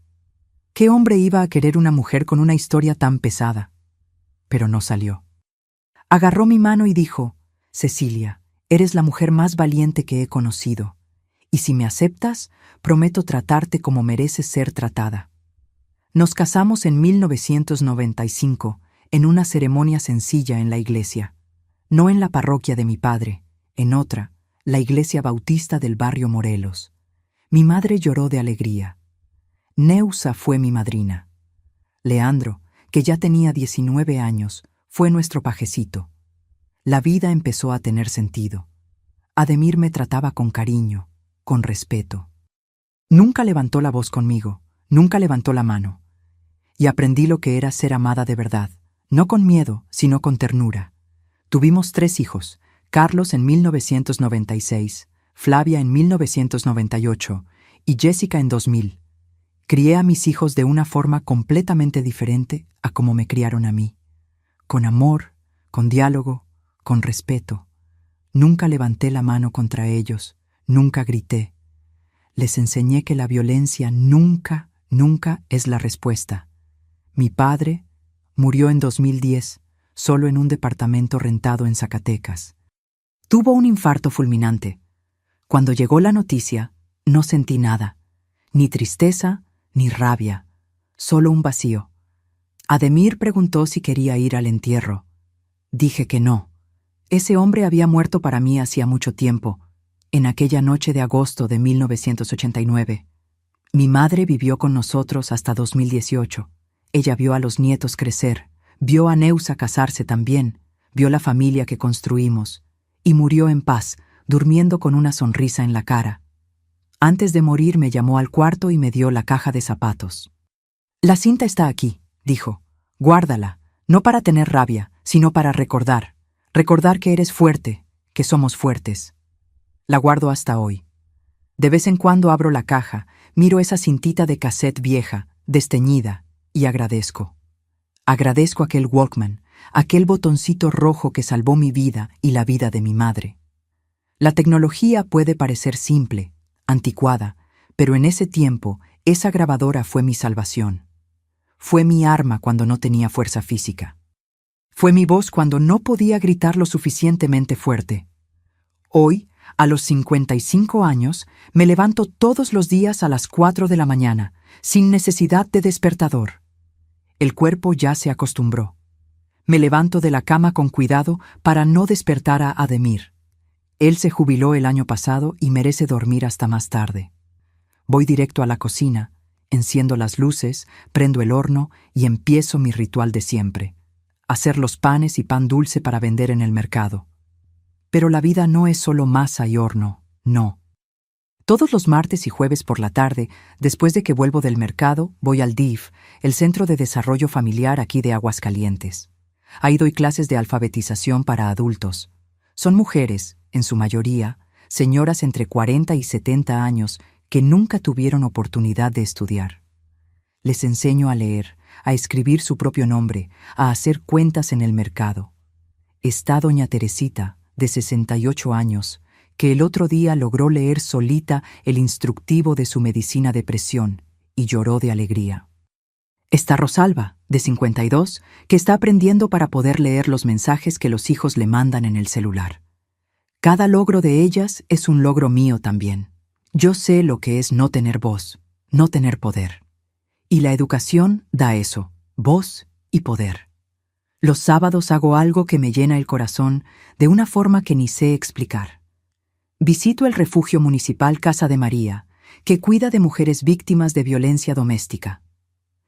¿Qué hombre iba a querer una mujer con una historia tan pesada? Pero no salió. Agarró mi mano y dijo, Cecilia, eres la mujer más valiente que he conocido, y si me aceptas, prometo tratarte como mereces ser tratada. Nos casamos en 1995, en una ceremonia sencilla en la iglesia, no en la parroquia de mi padre, En otra, la iglesia bautista del barrio Morelos. Mi madre lloró de alegría. Neusa fue mi madrina. Leandro, que ya tenía 19 años, fue nuestro pajecito. La vida empezó a tener sentido. Ademir me trataba con cariño, con respeto. Nunca levantó la voz conmigo, nunca levantó la mano. Y aprendí lo que era ser amada de verdad, no con miedo, sino con ternura. Tuvimos 3 hijos, Carlos en 1996, Flavia en 1998 y Jessica en 2000. Crié a mis hijos de una forma completamente diferente a como me criaron a mí. Con amor, con diálogo, con respeto. Nunca levanté la mano contra ellos, nunca grité. Les enseñé que la violencia nunca es la respuesta. Mi padre murió en 2010, solo en un departamento rentado en Zacatecas. Tuvo un infarto fulminante. Cuando llegó la noticia, no sentí nada, ni tristeza, ni rabia, solo un vacío. Ademir preguntó si quería ir al entierro. Dije que no. Ese hombre había muerto para mí hacía mucho tiempo, en aquella noche de agosto de 1989. Mi madre vivió con nosotros hasta 2018. Ella vio a los nietos crecer, vio a Neusa casarse también, vio la familia que construimos, y murió en paz, durmiendo con una sonrisa en la cara. Antes de morir me llamó al cuarto y me dio la caja de zapatos. La cinta está aquí, dijo. Guárdala, no para tener rabia, sino para recordar. Recordar que eres fuerte, que somos fuertes. La guardo hasta hoy. De vez en cuando abro la caja, miro esa cintita de cassette vieja, desteñida, y agradezco. Agradezco aquel Walkman, aquel botoncito rojo que salvó mi vida y la vida de mi madre. La tecnología puede parecer simple, anticuada, pero en ese tiempo esa grabadora fue mi salvación. Fue mi arma cuando no tenía fuerza física. Fue mi voz cuando no podía gritar lo suficientemente fuerte. Hoy, a los 55 años, me levanto todos los días a las 4 de la mañana, sin necesidad de despertador. El cuerpo ya se acostumbró. Me levanto de la cama con cuidado para no despertar a Ademir. Él se jubiló el año pasado y merece dormir hasta más tarde. Voy directo a la cocina, enciendo las luces, prendo el horno y empiezo mi ritual de siempre: hacer los panes y pan dulce para vender en el mercado. Pero la vida no es solo masa y horno, no. Todos los martes y jueves por la tarde, después de que vuelvo del mercado, voy al DIF, el Centro de Desarrollo Familiar aquí de Aguascalientes. Ahí doy clases de alfabetización para adultos. Son mujeres, en su mayoría, señoras entre 40 y 70 años que nunca tuvieron oportunidad de estudiar. Les enseño a leer, a escribir su propio nombre, a hacer cuentas en el mercado. Está doña Teresita, de 68 años, que el otro día logró leer solita el instructivo de su medicina de presión y lloró de alegría. Está Rosalba, de 52, que está aprendiendo para poder leer los mensajes que los hijos le mandan en el celular. Cada logro de ellas es un logro mío también. Yo sé lo que es no tener voz, no tener poder. Y la educación da eso, voz y poder. Los sábados hago algo que me llena el corazón de una forma que ni sé explicar. Visito el refugio municipal Casa de María, que cuida de mujeres víctimas de violencia doméstica.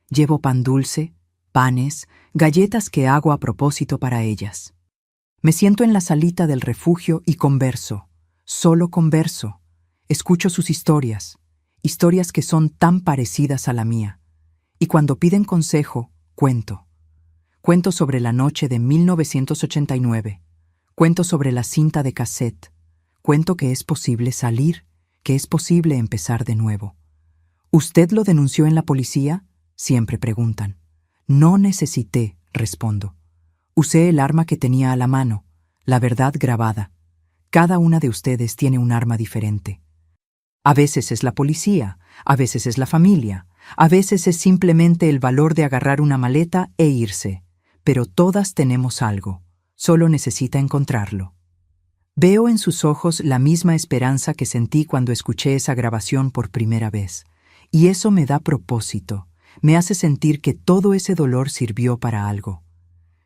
Llevo pan dulce, panes, galletas que hago a propósito para ellas. Me siento en la salita del refugio y converso, solo converso. Escucho sus historias, historias que son tan parecidas a la mía. Y cuando piden consejo, cuento. Cuento sobre la noche de 1989. Cuento sobre la cinta de cassette. Cuento que es posible salir, que es posible empezar de nuevo. ¿Usted lo denunció en la policía? Siempre preguntan. No necesité, respondo. Usé el arma que tenía a la mano, la verdad grabada. Cada una de ustedes tiene un arma diferente. A veces es la policía, a veces es la familia, a veces es simplemente el valor de agarrar una maleta e irse. Pero todas tenemos algo, solo necesita encontrarlo. Veo en sus ojos la misma esperanza que sentí cuando escuché esa grabación por primera vez. Y eso me da propósito, me hace sentir que todo ese dolor sirvió para algo.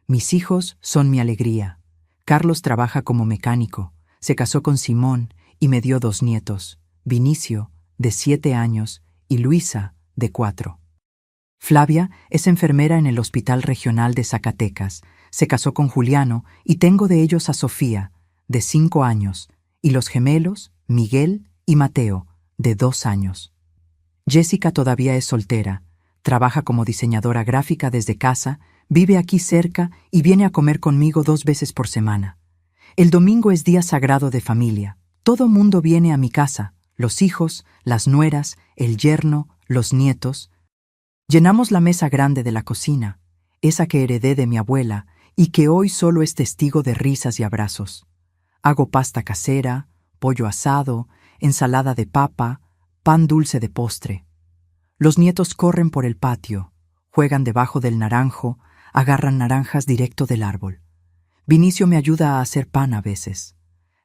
Mis hijos son mi alegría. Carlos trabaja como mecánico, Se casó con Simón y me dio 2 nietos, Vinicio, de 7 años, y Luisa, de 4. Flavia es enfermera en el Hospital Regional de Zacatecas. Se casó con Juliano y tengo de ellos a Sofía, de 5 años, y los gemelos, Miguel y Mateo, de 2 años. Jessica todavía es soltera, trabaja como diseñadora gráfica desde casa, vive aquí cerca y viene a comer conmigo 2 veces por semana. El domingo es día sagrado de familia. Todo mundo viene a mi casa, los hijos, las nueras, el yerno, los nietos. Llenamos la mesa grande de la cocina, esa que heredé de mi abuela y que hoy solo es testigo de risas y abrazos. Hago pasta casera, pollo asado, ensalada de papa, pan dulce de postre. Los nietos corren por el patio, juegan debajo del naranjo, agarran naranjas directo del árbol. Vinicio me ayuda a hacer pan a veces.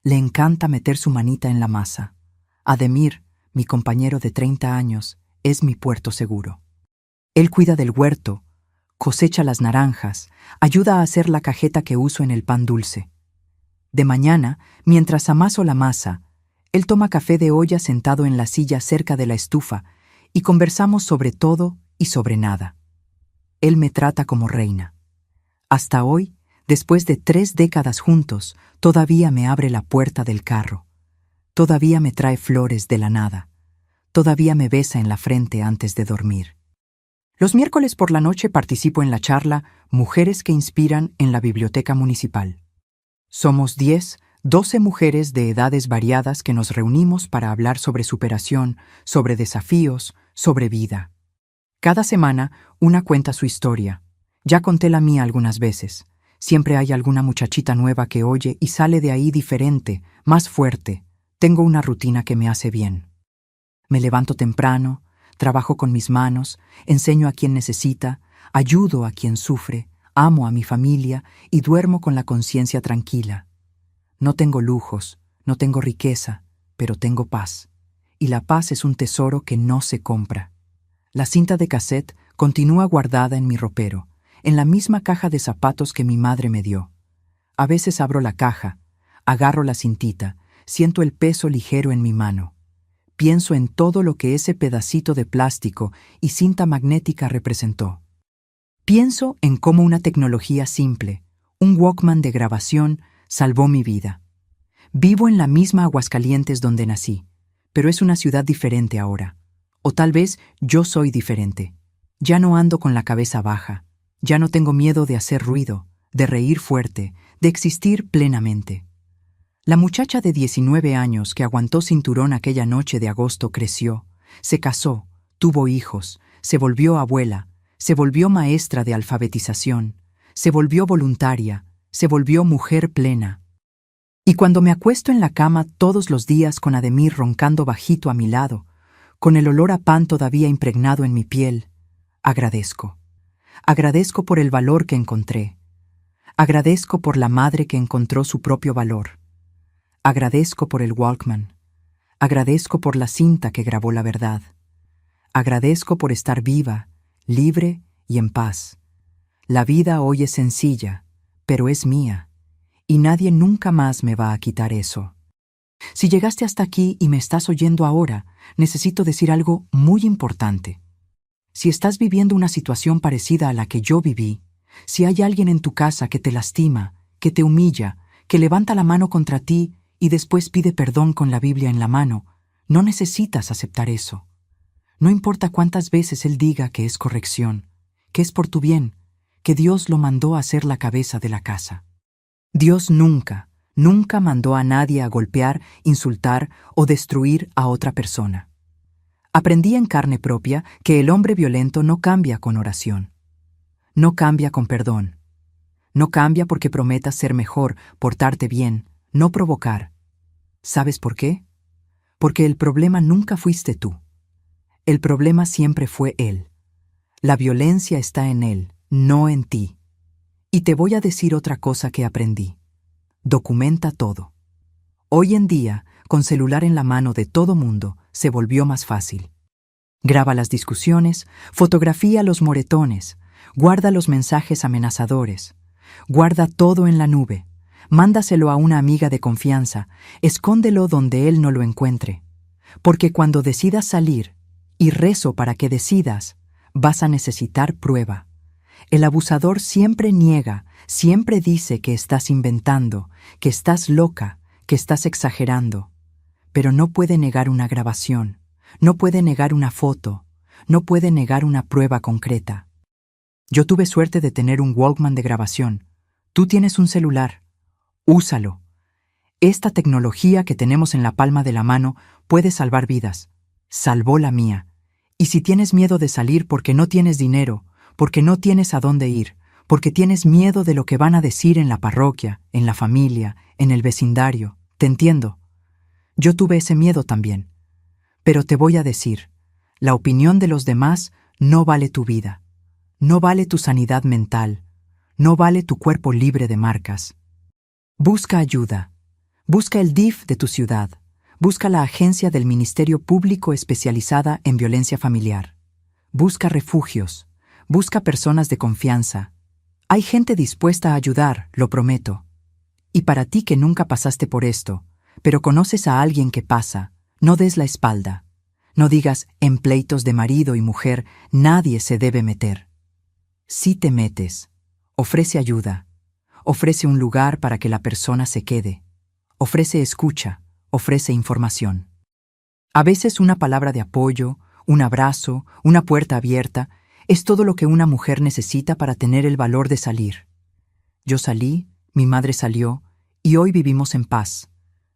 Le encanta meter su manita en la masa. Ademir, mi compañero de 30 años, es mi puerto seguro. Él cuida del huerto, cosecha las naranjas, ayuda a hacer la cajeta que uso en el pan dulce. De mañana, mientras amaso la masa, él toma café de olla sentado en la silla cerca de la estufa y conversamos sobre todo y sobre nada. Él me trata como reina. Hasta hoy, después de 3 décadas juntos, todavía me abre la puerta del carro. Todavía me trae flores de la nada. Todavía me besa en la frente antes de dormir. Los miércoles por la noche participo en la charla Mujeres que Inspiran en la Biblioteca Municipal. Somos 10, 12 mujeres de edades variadas que nos reunimos para hablar sobre superación, sobre desafíos, sobre vida. Cada semana, una cuenta su historia. Ya conté la mía algunas veces. Siempre hay alguna muchachita nueva que oye y sale de ahí diferente, más fuerte. Tengo una rutina que me hace bien. Me levanto temprano, trabajo con mis manos, enseño a quien necesita, ayudo a quien sufre, amo a mi familia y duermo con la conciencia tranquila. No tengo lujos, no tengo riqueza, pero tengo paz. Y la paz es un tesoro que no se compra. La cinta de cassette continúa guardada en mi ropero, en la misma caja de zapatos que mi madre me dio. A veces abro la caja, agarro la cintita, siento el peso ligero en mi mano. Pienso en todo lo que ese pedacito de plástico y cinta magnética representó. Pienso en cómo una tecnología simple, un Walkman de grabación, salvó mi vida. Vivo en la misma Aguascalientes donde nací, pero es una ciudad diferente ahora. O tal vez yo soy diferente. Ya no ando con la cabeza baja. Ya no tengo miedo de hacer ruido, de reír fuerte, de existir plenamente. La muchacha de 19 años que aguantó cinturón aquella noche de agosto creció, se casó, tuvo hijos, se volvió abuela, se volvió maestra de alfabetización, se volvió voluntaria, se volvió mujer plena. Y cuando me acuesto en la cama todos los días con Ademir roncando bajito a mi lado, con el olor a pan todavía impregnado en mi piel, agradezco. Agradezco por el valor que encontré. Agradezco por la madre que encontró su propio valor. Agradezco por el Walkman. Agradezco por la cinta que grabó la verdad. Agradezco por estar viva, libre y en paz. La vida hoy es sencilla, pero es mía, y nadie nunca más me va a quitar eso. Si llegaste hasta aquí y me estás oyendo ahora, necesito decir algo muy importante. Si estás viviendo una situación parecida a la que yo viví, si hay alguien en tu casa que te lastima, que te humilla, que levanta la mano contra ti y después pide perdón con la Biblia en la mano, no necesitas aceptar eso. No importa cuántas veces él diga que es corrección, que es por tu bien, que Dios lo mandó a ser la cabeza de la casa. Dios nunca, nunca mandó a nadie a golpear, insultar o destruir a otra persona. Aprendí en carne propia que el hombre violento no cambia con oración. No cambia con perdón. No cambia porque prometas ser mejor, portarte bien, no provocar. ¿Sabes por qué? Porque el problema nunca fuiste tú. El problema siempre fue él. La violencia está en él, no en ti. Y te voy a decir otra cosa que aprendí. Documenta todo. Hoy en día, con celular en la mano de todo mundo, se volvió más fácil. Graba las discusiones, fotografía los moretones, guarda los mensajes amenazadores, guarda todo en la nube, mándaselo a una amiga de confianza, escóndelo donde él no lo encuentre. Porque cuando decidas salir, y rezo para que decidas, vas a necesitar prueba. El abusador siempre niega, siempre dice que estás inventando, que estás loca, que estás exagerando. Pero no puede negar una grabación, no puede negar una foto, no puede negar una prueba concreta. Yo tuve suerte de tener un Walkman de grabación. Tú tienes un celular. Úsalo. Esta tecnología que tenemos en la palma de la mano puede salvar vidas. Salvó la mía. Y si tienes miedo de salir porque no tienes dinero, porque no tienes a dónde ir, porque tienes miedo de lo que van a decir en la parroquia, en la familia, en el vecindario, te entiendo. Yo tuve ese miedo también. Pero te voy a decir, la opinión de los demás no vale tu vida, no vale tu sanidad mental, no vale tu cuerpo libre de marcas. Busca ayuda. Busca el DIF de tu ciudad. Busca la agencia del Ministerio Público especializada en violencia familiar. Busca refugios. Busca personas de confianza. Hay gente dispuesta a ayudar, lo prometo. Y para ti que nunca pasaste por esto, pero conoces a alguien que pasa, no des la espalda. No digas, en pleitos de marido y mujer, nadie se debe meter. Si te metes, ofrece ayuda. Ofrece un lugar para que la persona se quede. Ofrece escucha, ofrece información. A veces una palabra de apoyo, un abrazo, una puerta abierta, es todo lo que una mujer necesita para tener el valor de salir. Yo salí, mi madre salió, y hoy vivimos en paz.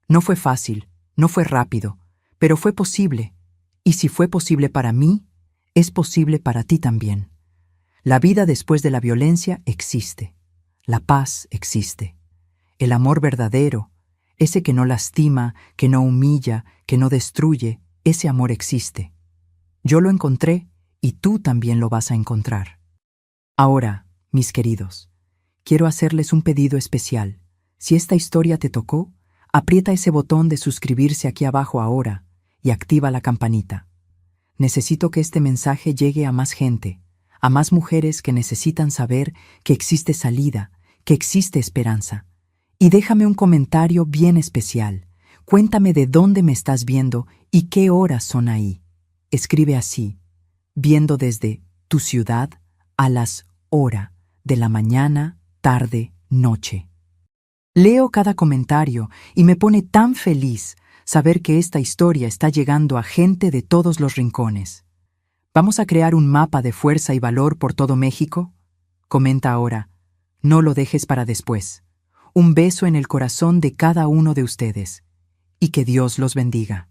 No fue fácil, no fue rápido, pero fue posible. Y si fue posible para mí, es posible para ti también. La vida después de la violencia existe. La paz existe. El amor verdadero, ese que no lastima, que no humilla, que no destruye, ese amor existe. Yo lo encontré y tú también lo vas a encontrar. Ahora, mis queridos, quiero hacerles un pedido especial. Si esta historia te tocó, aprieta ese botón de suscribirse aquí abajo ahora y activa la campanita. Necesito que este mensaje llegue a más gente, a más mujeres que necesitan saber que existe salida, que existe esperanza. Y déjame un comentario bien especial. Cuéntame de dónde me estás viendo y qué horas son ahí. Escribe así, viendo desde tu ciudad a las hora de la mañana, tarde, noche. Leo cada comentario y me pone tan feliz saber que esta historia está llegando a gente de todos los rincones. ¿Vamos a crear un mapa de fuerza y valor por todo México? Comenta ahora. No lo dejes para después. Un beso en el corazón de cada uno de ustedes. Y que Dios los bendiga.